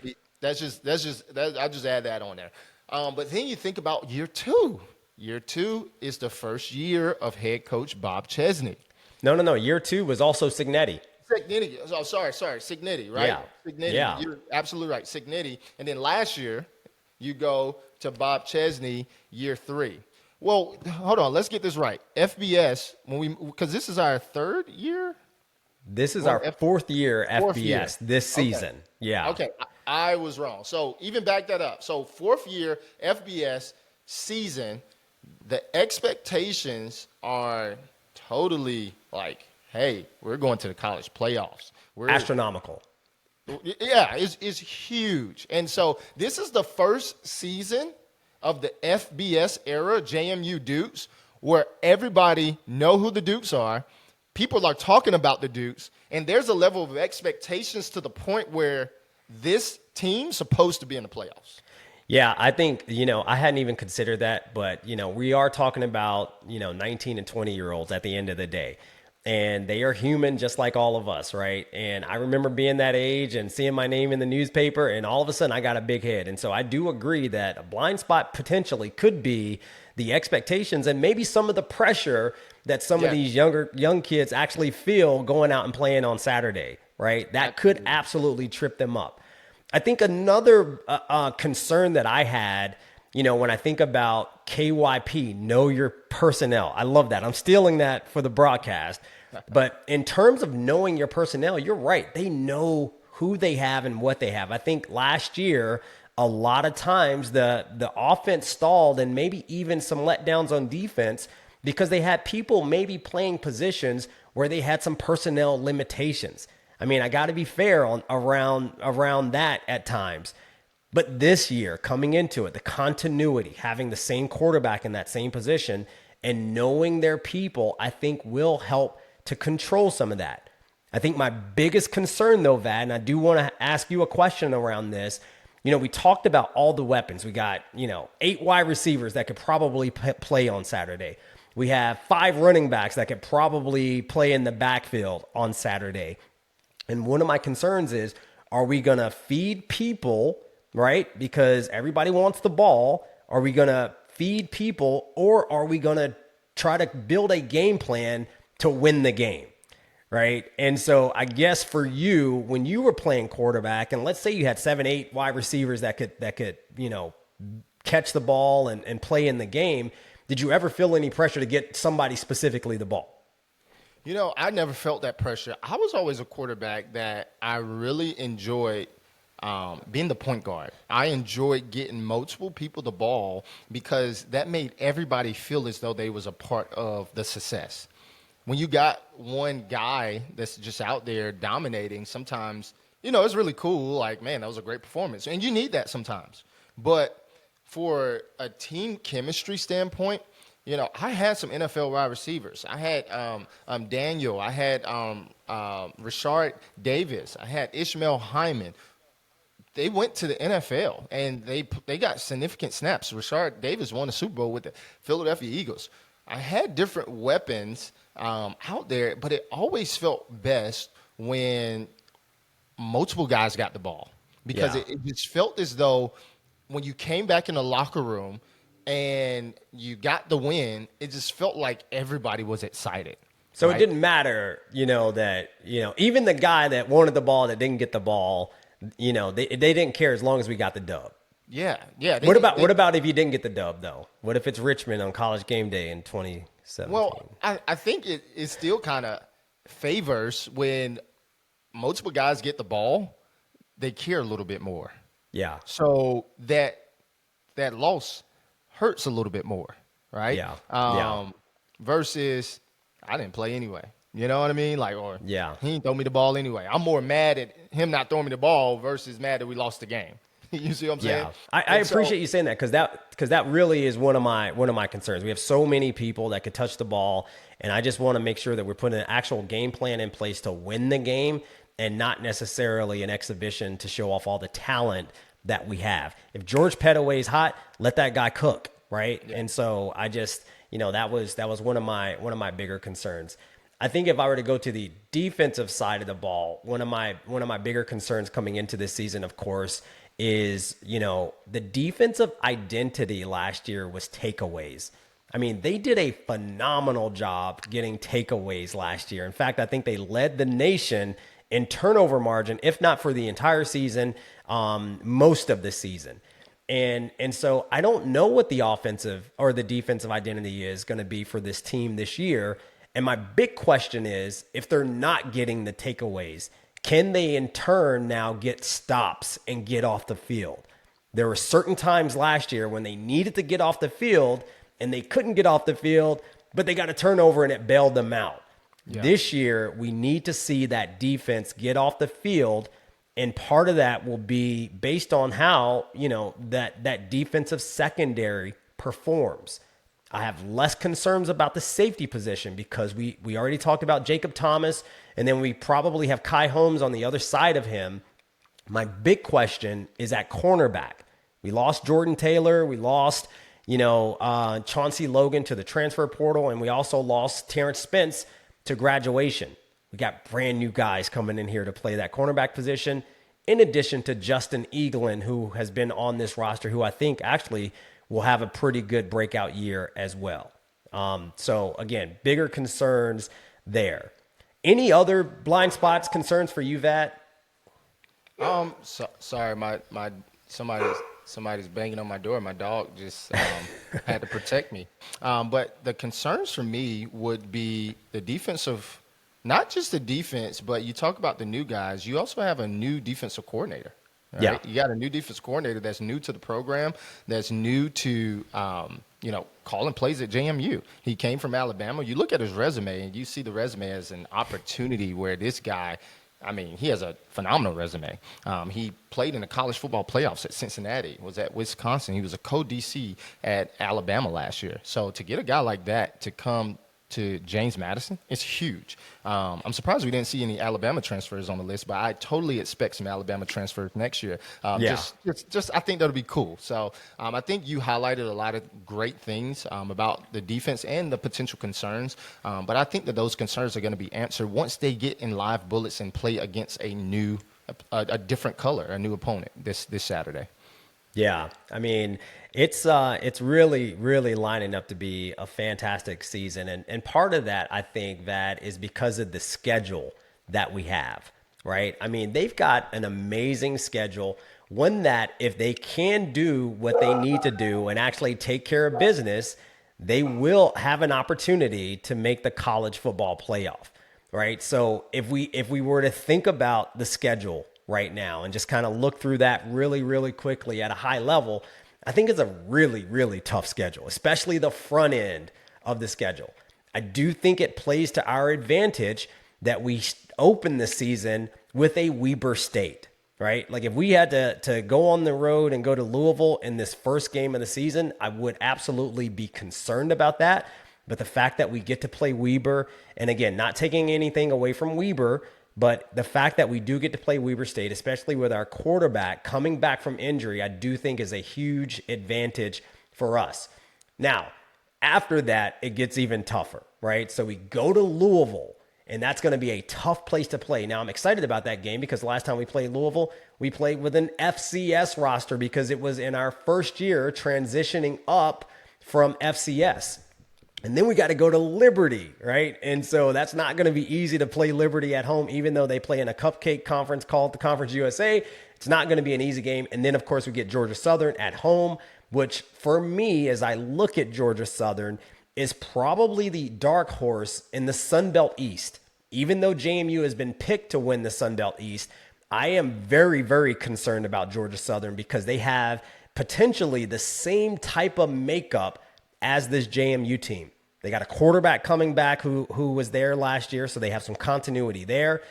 add that on there. But then you think about year two. Year two is the first year of head coach Bob Chesney. No. Year 2 was also Signetti. Signetti. Oh, sorry. Signetti, right? Yeah. Signetti. Yeah. You're absolutely right. Signetti. And then last year, you go to Bob Chesney, year 3. Well, hold on. Let's get this right. FBS, because this is our third year. This is our fourth year fourth FBS year. this season. Okay. Yeah. Okay. I was wrong. So even back that up. So fourth year FBS season, the expectations are totally like, hey, we're going to the college playoffs. We're Astronomical. Yeah, it's huge. And so this is the first season of the FBS era, JMU Dukes, where everybody know who the Dukes are. People are talking about the Dukes, and there's a level of expectations to the point where this team's supposed to be in the playoffs. Yeah, I think, I hadn't even considered that, but, we are talking about, 19 and 20-year-olds at the end of the day. And they are human just like all of us, right? And I remember being that age and seeing my name in the newspaper, and all of a sudden I got a big head. And so I do agree that a blind spot potentially could be the expectations and maybe some of the pressure that some of these young kids actually feel going out and playing on Saturday, right? That could absolutely trip them up. I think another concern that I had, when I think about KYP, know your personnel. I love that. I'm stealing that for the broadcast. But in terms of knowing your personnel, you're right. They know who they have and what they have. I think last year, a lot of times the offense stalled and maybe even some letdowns on defense because they had people maybe playing positions where they had some personnel limitations. I mean, I got to be fair around that at times. But this year, coming into it, the continuity, having the same quarterback in that same position and knowing their people, I think will help to control some of that. I think my biggest concern, though, Vad, and I do want to ask you a question around this. We talked about all the weapons. We got, 8 wide receivers that could probably play on Saturday. We have 5 running backs that could probably play in the backfield on Saturday. And one of my concerns is, are we going to feed people, right? Because everybody wants the ball. Are we going to feed people, or are we going to try to build a game plan to win the game, right? And so I guess for you, when you were playing quarterback, and let's say you had 7, 8 wide receivers that could catch the ball and play in the game, did you ever feel any pressure to get somebody specifically the ball? I never felt that pressure. I was always a quarterback that I really enjoyed being the point guard. I enjoyed getting multiple people the ball because that made everybody feel as though they was a part of the success. When you got one guy that's just out there dominating, sometimes, it's really cool. Like, man, that was a great performance. And you need that sometimes. But for a team chemistry standpoint, I had some NFL wide receivers. I had Daniel. I had Rashard Davis. I had Ishmael Hyman. They went to the NFL, and they got significant snaps. Rashard Davis won the Super Bowl with the Philadelphia Eagles. I had different weapons out there, but it always felt best when multiple guys got the ball because it just felt as though when you came back in the locker room and you got the win, it just felt like everybody was excited. So right? It didn't matter, that, even the guy that wanted the ball that didn't get the ball, they didn't care as long as we got the dub. Yeah. What about if you didn't get the dub, though? What if it's Richmond on College Game Day in 2017? Well, I think it still kind of favors when multiple guys get the ball, they care a little bit more. Yeah. So that loss hurts a little bit more, right? Yeah. Versus I didn't play anyway. You know what I mean? Like, or Yeah. he didn't throw me the ball anyway. I'm more mad at him not throwing me the ball versus mad that we lost the game. You see what I'm saying? Yeah, I appreciate you saying that because that really is one of my concerns. We have so many people that could touch the ball, and I just want to make sure that we're putting an actual game plan in place to win the game and not necessarily an exhibition to show off all the talent that we have. If George Pettaway's hot, let that guy cook, right? Yeah. And so I just, that was one of my bigger concerns. I think if I were to go to the defensive side of the ball, one of my bigger concerns coming into this season, of course, is, the defensive identity last year was takeaways. I mean, they did a phenomenal job getting takeaways last year. In fact, I think they led the nation in turnover margin, if not for the entire season, most of the season. And so I don't know what the offensive or the defensive identity is going to be for this team this year. And my big question is, if they're not getting the takeaways, can they in turn now get stops and get off the field? There were certain times last year when they needed to get off the field and they couldn't get off the field, but they got a turnover and it bailed them out. Yeah. This year, we need to see that defense get off the field, and part of that will be based on how, that defensive secondary performs. I have less concerns about the safety position because we already talked about Jacob Thomas, and then we probably have Kai Holmes on the other side of him. My big question is at cornerback. We lost Jordan Taylor. We lost, Chauncey Logan to the transfer portal, and we also lost Terrence Spence to graduation. We got brand new guys coming in here to play that cornerback position, in addition to Justin Eaglin, who has been on this roster, who I think actually will have a pretty good breakout year as well. So again, bigger concerns there. Any other blind spots, concerns for you, Vad? Sorry, my somebody's banging on my door. My dog just had to protect me. But the concerns for me would be the defensive, not just the defense, but you talk about the new guys. You also have a new defensive coordinator. Right? Yeah. You got a new defense coordinator that's new to the program, that's new to, calling plays at JMU. He came from Alabama. You look at his resume, and you see the resume as an opportunity where this guy, he has a phenomenal resume. He played in the college football playoffs at Cincinnati, was at Wisconsin. He was a co-DC at Alabama last year. So to get a guy like that to come to James Madison, it's huge. I'm surprised we didn't see any Alabama transfers on the list, but I totally expect some Alabama transfers next year. Just I think that'll be cool. So I think you highlighted a lot of great things about the defense and the potential concerns, but I think that those concerns are going to be answered once they get in live bullets and play against a different color, a new opponent this Saturday. Yeah, it's really, really lining up to be a fantastic season. And part of that, I think, that is because of the schedule that we have, right? They've got an amazing schedule, one that if they can do what they need to do and actually take care of business, they will have an opportunity to make the college football playoff, right? So if we were to think about the schedule right now and just kind of look through that really, really quickly at a high level, I think it's a really, really tough schedule, especially the front end of the schedule. I do think it plays to our advantage that we open the season with a Weber State, right? Like if we had to go on the road and go to Louisville in this first game of the season, I would absolutely be concerned about that. But the fact that we get to play Weber, and again, not taking anything away from Weber, but the fact that we do get to play Weber State, especially with our quarterback coming back from injury, I do think is a huge advantage for us. Now, after that, it gets even tougher, right? So we go to Louisville, and that's going to be a tough place to play. Now, I'm excited about that game because the last time we played Louisville, we played with an FCS roster because it was in our first year transitioning up from FCS. And then we got to go to Liberty, right? And so that's not going to be easy to play Liberty at home, even though they play in a cupcake conference called the Conference USA. It's not going to be an easy game. And then, of course, we get Georgia Southern at home, which for me, as I look at Georgia Southern, is probably the dark horse in the Sun Belt East. even though JMU has been picked to win the Sun Belt East, I am very, very concerned about Georgia Southern because they have potentially the same type of makeup as this JMU team. They got a quarterback coming back who was there last year, so they have some continuity there.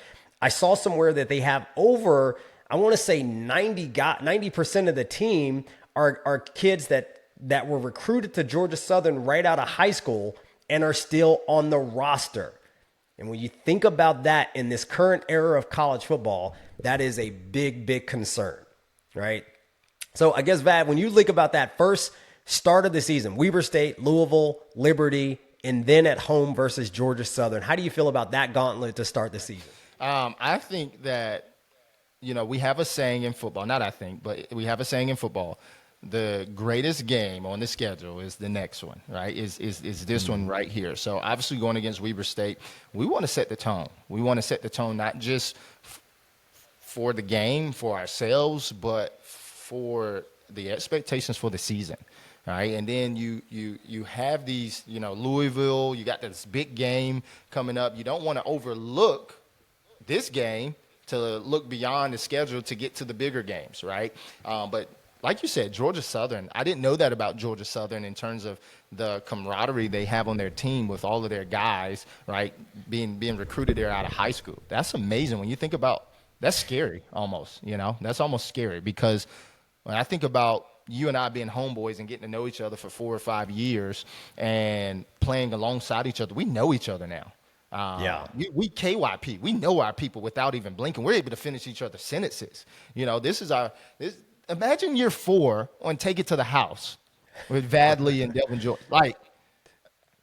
I saw somewhere that they have over, I want to say 90% of the team are kids that were recruited to Georgia Southern right out of high school and are still on the roster. And when you think about that in this current era of college football, that is a big, big concern, right? So I guess, Vad, when you think about that first start of the season, Weber State, Louisville, Liberty, and then at home versus Georgia Southern, how do you feel about that gauntlet to start the season? I think that, we have a saying in football, not I think, but we have a saying in football. The greatest game on the schedule is the next one, right? Is this one right here. So obviously going against Weber State, we want to set the tone. We want to set the tone not just for the game, for ourselves, but for the expectations for the season, right? And then you have these, Louisville, you got this big game coming up. You don't want to overlook this game to look beyond the schedule to get to the bigger games, right? But like you said, Georgia Southern, I didn't know that about Georgia Southern in terms of the camaraderie they have on their team with all of their guys, right, being recruited there out of high school. That's amazing. When you think about, that's scary almost, That's almost scary because when I think about you and I being homeboys and getting to know each other for 4 or 5 years and playing alongside each other, we know each other now. We KYP. We know our people without even blinking. We're able to finish each other's sentences. Imagine year 4 on Take It to the House with Vad Lee and Delvin Joyce. Like,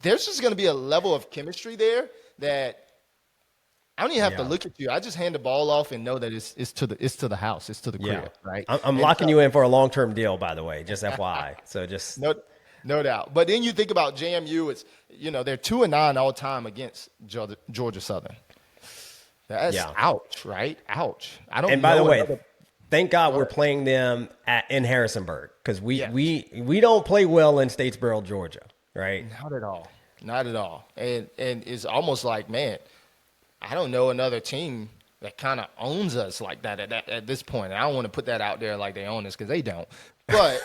there's just going to be a level of chemistry there that I don't even have to look at you. I just hand the ball off and know that it's to the house. It's to the crib, right? I'm locking you in for a long-term deal, by the way, just FYI. So just no doubt. But then you think about JMU. It's they're 2-9 all time against Georgia Southern. That's ouch, right? Ouch. I don't. And by the way, thank God we're playing them in Harrisonburg because we don't play well in Statesboro, Georgia, right? Not at all. And it's almost like, man, I don't know another team that kind of owns us like that at this point. And I don't want to put that out there like they own us because they don't. But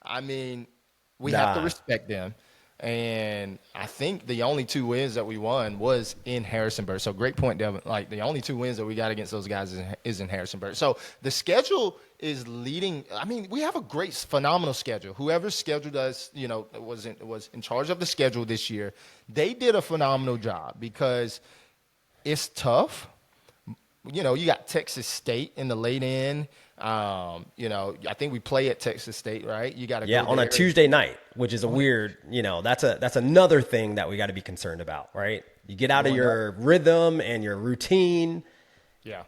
I mean, we have to respect them. And I think the only 2 wins that we won was in Harrisonburg. So great point, Devin. Like, the only 2 wins that we got against those guys is in Harrisonburg. So the schedule is leading. I mean, we have a phenomenal schedule. Whoever scheduled us, was in charge of the schedule this year. They did a phenomenal job because it's tough. You got Texas State in the late end. I think we play at Texas State, right? You got to go on a Tuesday night, which is a weird, that's another thing that we got to be concerned about, right? You get out of your rhythm and your routine. Yeah.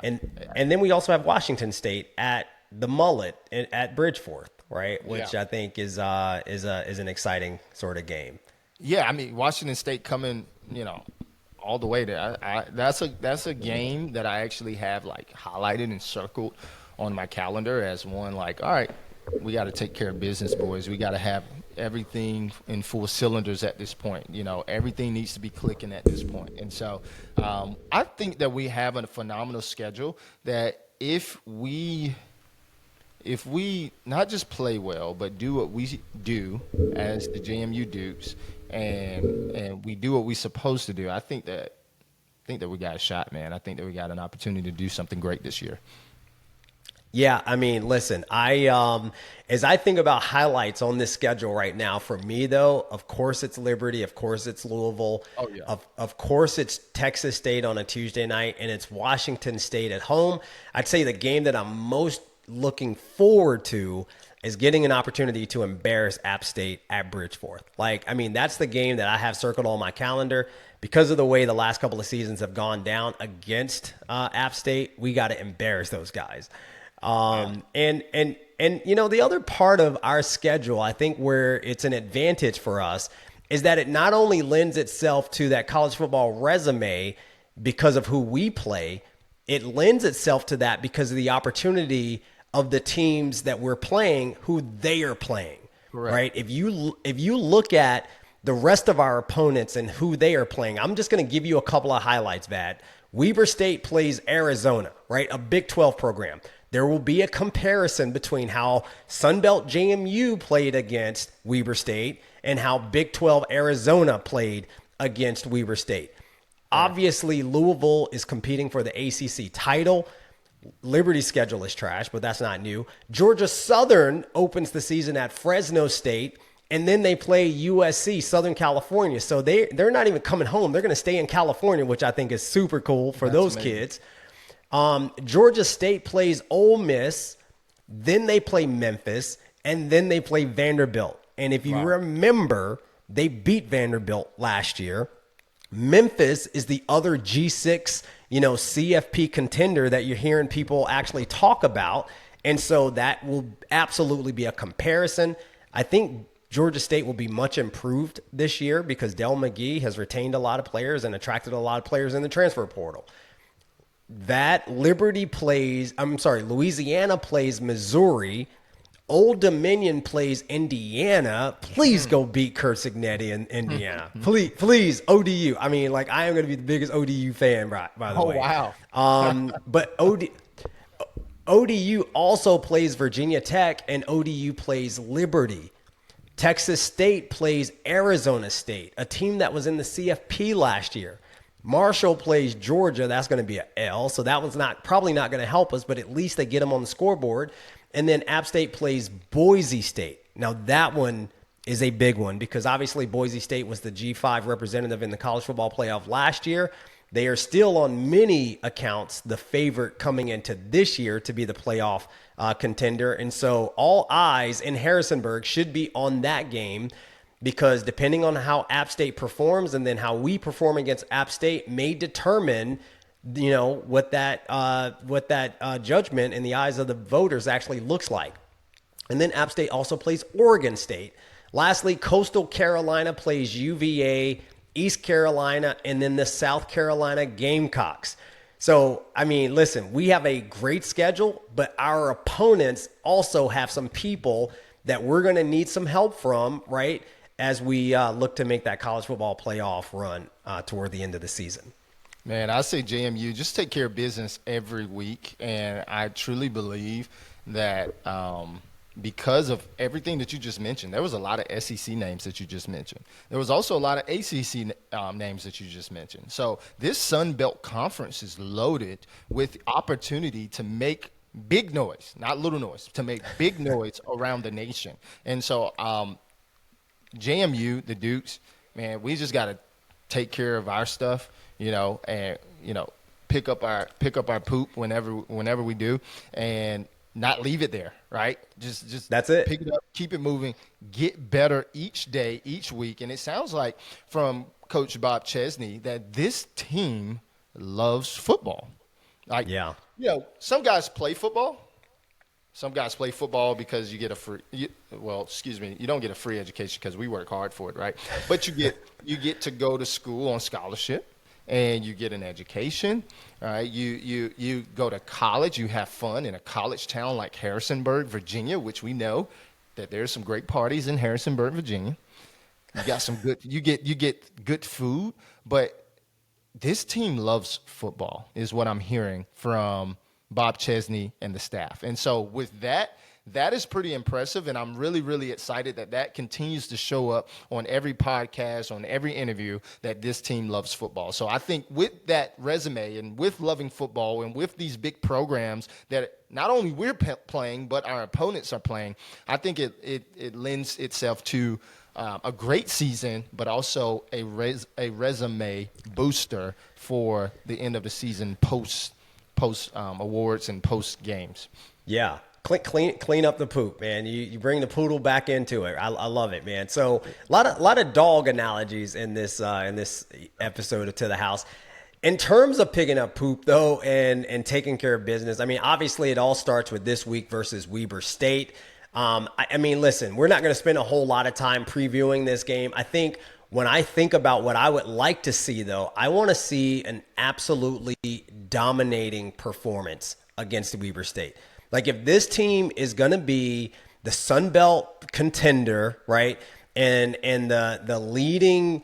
And then we also have Washington State at the Mullet at Bridgeforth, right? Which I think is an exciting sort of game. Yeah, I mean, Washington State coming, all the way there. That's a game that I actually have like highlighted and circled on my calendar as one like, all right, we got to take care of business, boys. We got to have everything in full cylinders at this point. Everything needs to be clicking at this point. And so I think that we have a phenomenal schedule that if we not just play well, but do what we do as the JMU Dukes, and we do what we're supposed to do, I think that we got a shot, man. I think that we got an opportunity to do something great this year. Yeah, I mean, listen, as I think about highlights on this schedule right now, for me though, of course it's Liberty, of course it's Louisville, of course it's Texas State on a Tuesday night, and it's Washington State at home. I'd say the game that I'm most looking forward to is getting an opportunity to embarrass App State at Bridgeforth. That's the game that I have circled on my calendar because of the way the last couple of seasons have gone down against App State. We got to embarrass those guys. And the other part of our schedule, I think where it's an advantage for us is that it not only lends itself to that college football resume because of who we play, it lends itself to that because of the opportunity of the teams that we're playing, who they are playing. Correct. Right? If you look at the rest of our opponents and who they are playing, I'm just going to give you a couple of highlights, Vad. Weber State plays Arizona, right? A Big 12 program. There will be a comparison between how Sunbelt JMU played against Weber State and how Big 12 Arizona played against Weber State. Obviously, Louisville is competing for the ACC title. Liberty's schedule is trash, but that's not new. Georgia Southern opens the season at Fresno State, and then they play USC, Southern California. So they're not even coming home. They're going to stay in California, which I think is super cool for those kids. Georgia State plays Ole Miss, then they play Memphis, and then they play Vanderbilt. And if you remember, they beat Vanderbilt last year. Memphis is the other G6, CFP contender that you're hearing people actually talk about. And so that will absolutely be a comparison. I think Georgia State will be much improved this year because Del McGee has retained a lot of players and attracted a lot of players in the transfer portal. Louisiana plays Missouri. Old Dominion plays Indiana. Please go beat Kurt Signetti in Indiana. Please, ODU. I mean, I am going to be the biggest ODU fan, by the way. Oh, wow. But ODU also plays Virginia Tech, and ODU plays Liberty. Texas State plays Arizona State, a team that was in the CFP last year. Marshall plays Georgia. That's going to be an L, so that one's probably not going to help us, but at least they get them on the scoreboard. And then App State plays Boise State. Now, that one is a big one because obviously Boise State was the G5 representative in the college football playoff last year. They are still on many accounts the favorite coming into this year to be the playoff contender. And so all eyes in Harrisonburg should be on that game because depending on how App State performs and then how we perform against App State may determine what that judgment in the eyes of the voters actually looks like. And then App State also plays Oregon State. Lastly, Coastal Carolina plays UVA, East Carolina, and then the South Carolina Gamecocks. So, I mean, listen, we have a great schedule, but our opponents also have some people that we're going to need some help from, right, as we look to make that college football playoff run toward the end of the season. Man, I say JMU, just take care of business every week. And I truly believe that because of everything that you just mentioned, there was a lot of SEC names that you just mentioned. There was also a lot of ACC names that you just mentioned. So this Sun Belt Conference is loaded with opportunity to make big noise, not little noise, to make big noise around the nation. And so JMU, the Dukes, man, we just got to take care of our stuff, and pick up our poop whenever we do, and not leave it there, right? Just that's it. Pick it up, keep it moving, get better each day, each week. And it sounds like from Coach Bob Chesney that this team loves football. Some guys play football. Some guys play football because you get you don't get a free education because we work hard for it, right? But you get to go to school on scholarship, and you get an education, right? You go to college, you have fun in a college town like Harrisonburg, Virginia, which we know that there's some great parties in Harrisonburg, Virginia. You got some good, you get good food, but this team loves football, is what I'm hearing from Bob Chesney and the staff. And so with that is pretty impressive, and I'm really, really excited that continues to show up on every podcast, on every interview, that this team loves football. So I think with that resume and with loving football and with these big programs that not only we're playing but our opponents are playing, I think it lends itself to a great season, but also a resume booster for the end of the season post awards and post games. Yeah. Clean up the poop, man. You bring the poodle back into it. I love it, man. So a lot of dog analogies in this episode of To the House. In terms of picking up poop, though, and taking care of business, I mean, obviously it all starts with this week versus Weber State. I mean, listen, we're not going to spend a whole lot of time previewing this game. I think when I think about what I would like to see, though, I want to see an absolutely dominating performance against Weber State. Like, if this team is going to be the Sun Belt contender, right, and the leading,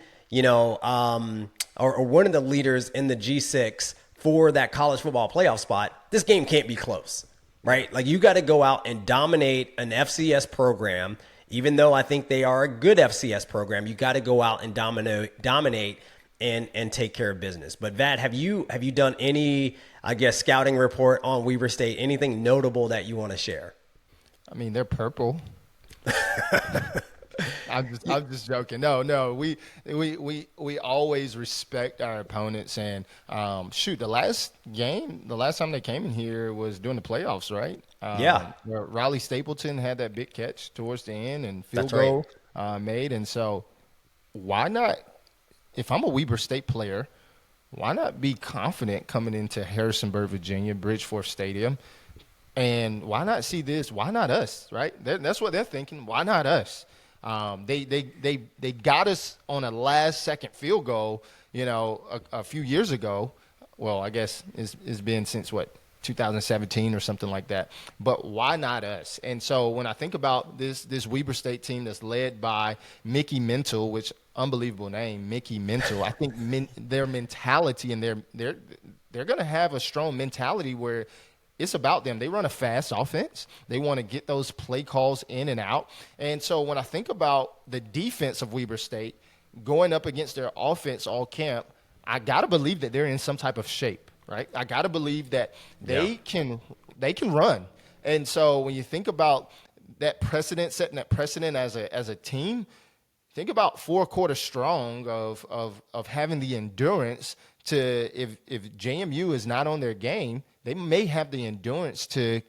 or one of the leaders in the G6 for that college football playoff spot, this game can't be close, right? Like, you got to go out and dominate an FCS program. Even though I think they are a good FCS program, you got to go out and dominate and take care of business. But Vad, have you done any, I guess, scouting report on Weber State? Anything notable that you want to share? I mean, they're purple. I'm just joking. No, we always respect our opponents, and the last time they came in here was during the playoffs, right? Where Riley Stapleton had that big catch towards the end and field goal made, and so why not? If I'm a Weber State player, why not be confident coming into Harrisonburg, Virginia, Bridgeforth Stadium, and why not see this? Why not us, right? That's what they're thinking. Why not us? They got us on a last-second field goal, a few years ago. Well, I guess it's been since, 2017 or something like that. But why not us? And so when I think about this Weber State team that's led by Mickey Mental, which unbelievable name, Mickey Mental, I think their mentality and they're going to have a strong mentality where it's about them. They run a fast offense. They want to get those play calls in and out. And so when I think about the defense of Weber State going up against their offense all camp, I got to believe that they're in some type of shape, right? I got to believe that they can run. And so when you think about that precedent, setting that precedent as a team, think about 4 quarters strong of having the endurance to, if JMU is not on their game, they may have the endurance to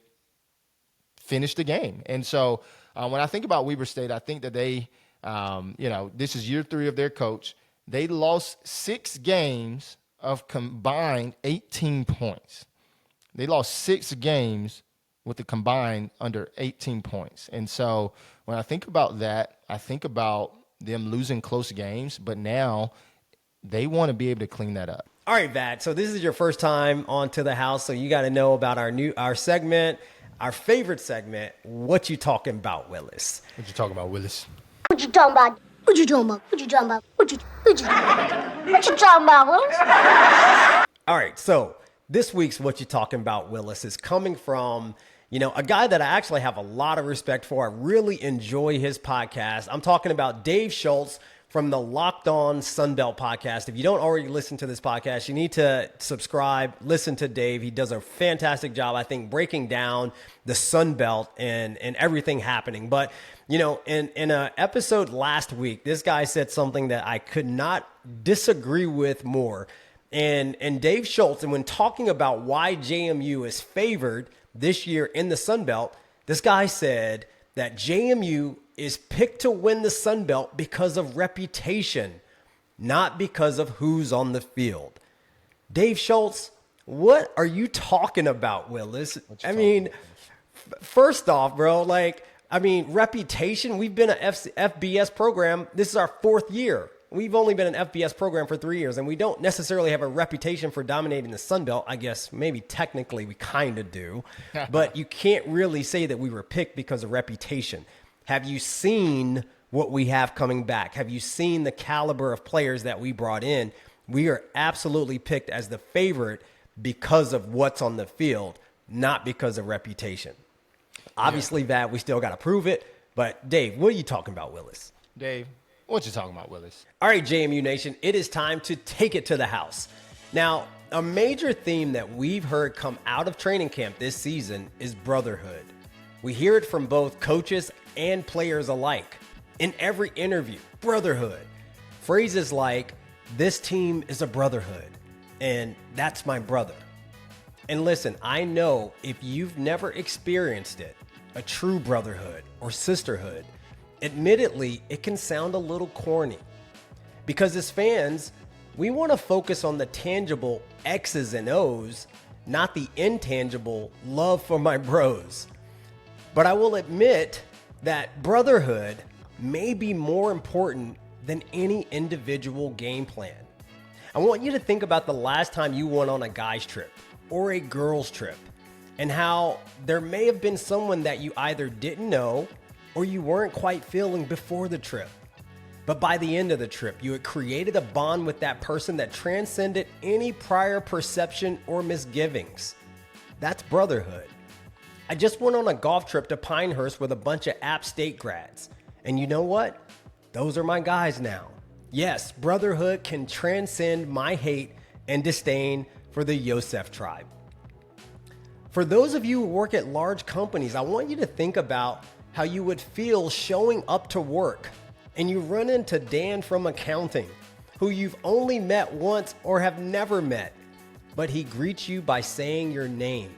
finish the game. And so when I think about Weber State, I think that they, this is year 3 of their coach. They lost 6 games of combined 18 points. They lost 6 games with a combined under 18 points. And so when I think about that, I think about them losing close games, but now they want to be able to clean that up. All right, Vad. So this is your first time onto the house, so you got to know about our segment, our favorite segment. What you talking about, Willis? What you talking about, Willis? What you talking about? What you talking about? What you talking about? What you talking about, Willis? All right, so this week's What You Talking About, Willis is coming from, a guy that I actually have a lot of respect for. I really enjoy his podcast. I'm talking about Dave Schultz from the Locked On Sunbelt podcast. If you don't already listen to this podcast, you need to subscribe, listen to Dave. He does a fantastic job, I think, breaking down the Sunbelt and everything happening. But, in an episode last week, this guy said something that I could not disagree with more. And Dave Schultz, and when talking about why JMU is favored this year in the Sunbelt, this guy said that JMU is picked to win the Sun Belt because of reputation, not because of who's on the field. Dave Schultz, what are you talking about, Willis? First off, bro, reputation. We've been an FBS program. This is our 4th year. We've only been an FBS program for 3 years, and we don't necessarily have a reputation for dominating the Sun Belt. I guess maybe technically we kind of do, but you can't really say that we were picked because of reputation. Have you seen what we have coming back? Have you seen the caliber of players that we brought in? We are absolutely picked as the favorite because of what's on the field, not because of reputation. Obviously, that we still got to prove it. But, Dave, what are you talking about, Willis? Dave, what you talking about, Willis? All right, JMU Nation, it is time to take it to the house. Now, a major theme that we've heard come out of training camp this season is brotherhood. We hear it from both coaches and players alike. In every interview, brotherhood. Phrases like, this team is a brotherhood, and that's my brother. And listen, I know if you've never experienced it, a true brotherhood or sisterhood, admittedly, it can sound a little corny. Because as fans, we want to focus on the tangible X's and O's, not the intangible love for my bros. But I will admit that brotherhood may be more important than any individual game plan. I want you to think about the last time you went on a guy's trip or a girl's trip, and how there may have been someone that you either didn't know or you weren't quite feeling before the trip. But by the end of the trip, you had created a bond with that person that transcended any prior perception or misgivings. That's brotherhood. I just went on a golf trip to Pinehurst with a bunch of App State grads. And you know what? Those are my guys now. Yes, brotherhood can transcend my hate and disdain for the Yosef tribe. For those of you who work at large companies, I want you to think about how you would feel showing up to work and you run into Dan from accounting, who you've only met once or have never met, but he greets you by saying your name.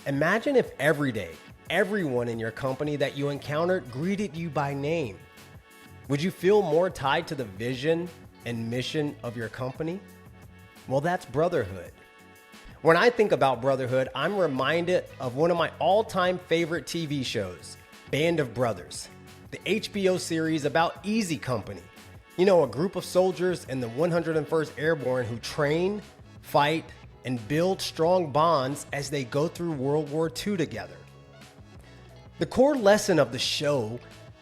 Imagine if every day, everyone in your company that you encountered greeted you by name. Would you feel more tied to the vision and mission of your company? Well, that's brotherhood. When I think about brotherhood, I'm reminded of one of my all-time favorite TV shows, Band of Brothers, the HBO series about Easy Company. You know, a group of soldiers in the 101st Airborne who train, fight, and build strong bonds as they go through World War II together. The core lesson of the show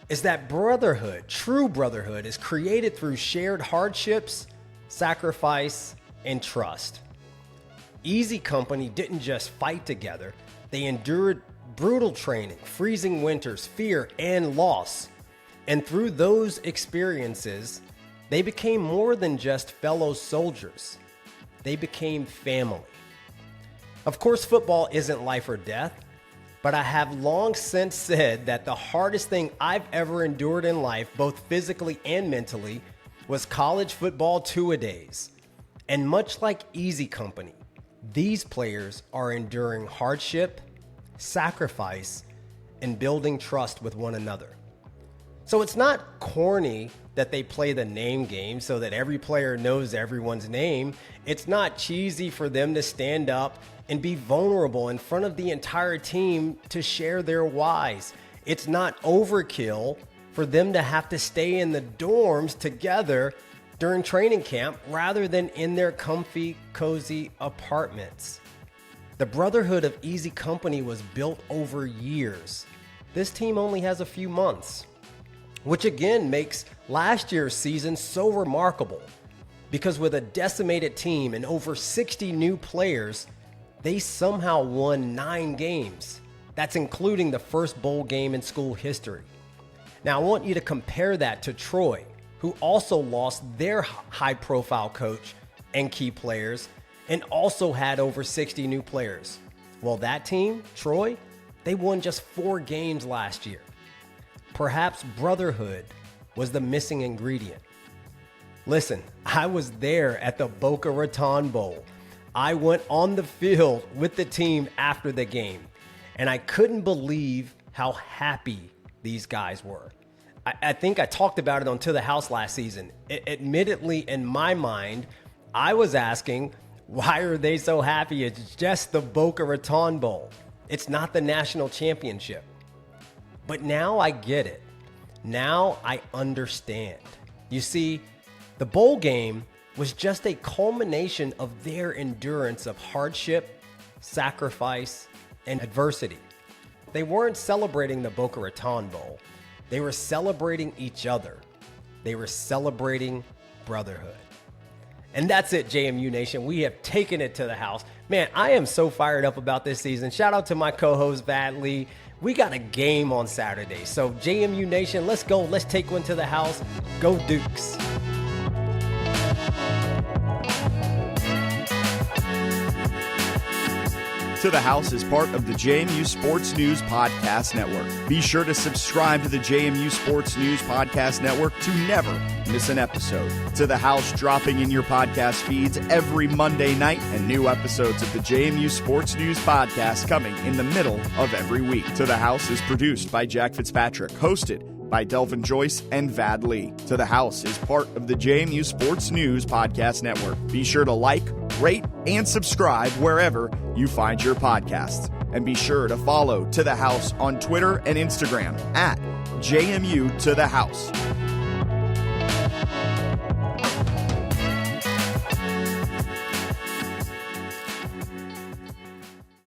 is that brotherhood, true brotherhood, is created through shared hardships, sacrifice, and trust. Easy Company didn't just fight together, they endured brutal training, freezing winters, fear, and loss. And through those experiences, they became more than just fellow soldiers. They became family. Of course, football isn't life or death, but I have long since said that the hardest thing I've ever endured in life, both physically and mentally, was college football two-a-days. And much like Easy Company, these players are enduring hardship, sacrifice, and building trust with one another. So it's not corny that they play the name game so that every player knows everyone's name. It's not cheesy for them to stand up and be vulnerable in front of the entire team to share their whys. It's not overkill for them to have to stay in the dorms together during training camp rather than in their comfy, cozy apartments. The brotherhood of Easy Company was built over years. This team only has a few months, which again makes last year's season so remarkable because with a decimated team and over 60 new players, they somehow won 9 games. That's including the first bowl game in school history. Now I want you to compare that to Troy, who also lost their high-profile coach and key players and also had over 60 new players. Well, that team, Troy, they won just 4 games last year. Perhaps brotherhood was the missing ingredient. Listen, I was there at the Boca Raton Bowl. I went on the field with the team after the game, and I couldn't believe how happy these guys were. I think I talked about it on To The House last season. Admittedly, in my mind, I was asking, why are they so happy? It's just the Boca Raton Bowl. It's not the national championship. But now I get it. Now I understand. You see, the bowl game was just a culmination of their endurance of hardship, sacrifice, and adversity. They weren't celebrating the Boca Raton Bowl. They were celebrating each other. They were celebrating brotherhood. And that's it, JMU Nation. We have taken it to the house. Man, I am so fired up about this season. Shout out to my co-host, Vad Lee. We got a game on Saturday. So JMU Nation, let's go. Let's take one to the house. Go Dukes. To the House is part of the JMU Sports News Podcast Network. Be sure to subscribe to the JMU Sports News Podcast Network to never miss an episode. To the House dropping in your podcast feeds every Monday night, and new episodes of the JMU Sports News Podcast coming in the middle of every week. To the House is produced by Jack Fitzpatrick, hosted by Delvin Joyce and Vad Lee. To the House is part of the JMU Sports News Podcast Network. Be sure to like, rate, and subscribe wherever you find your podcasts. And be sure to follow To the House on Twitter and Instagram at JMU To the House.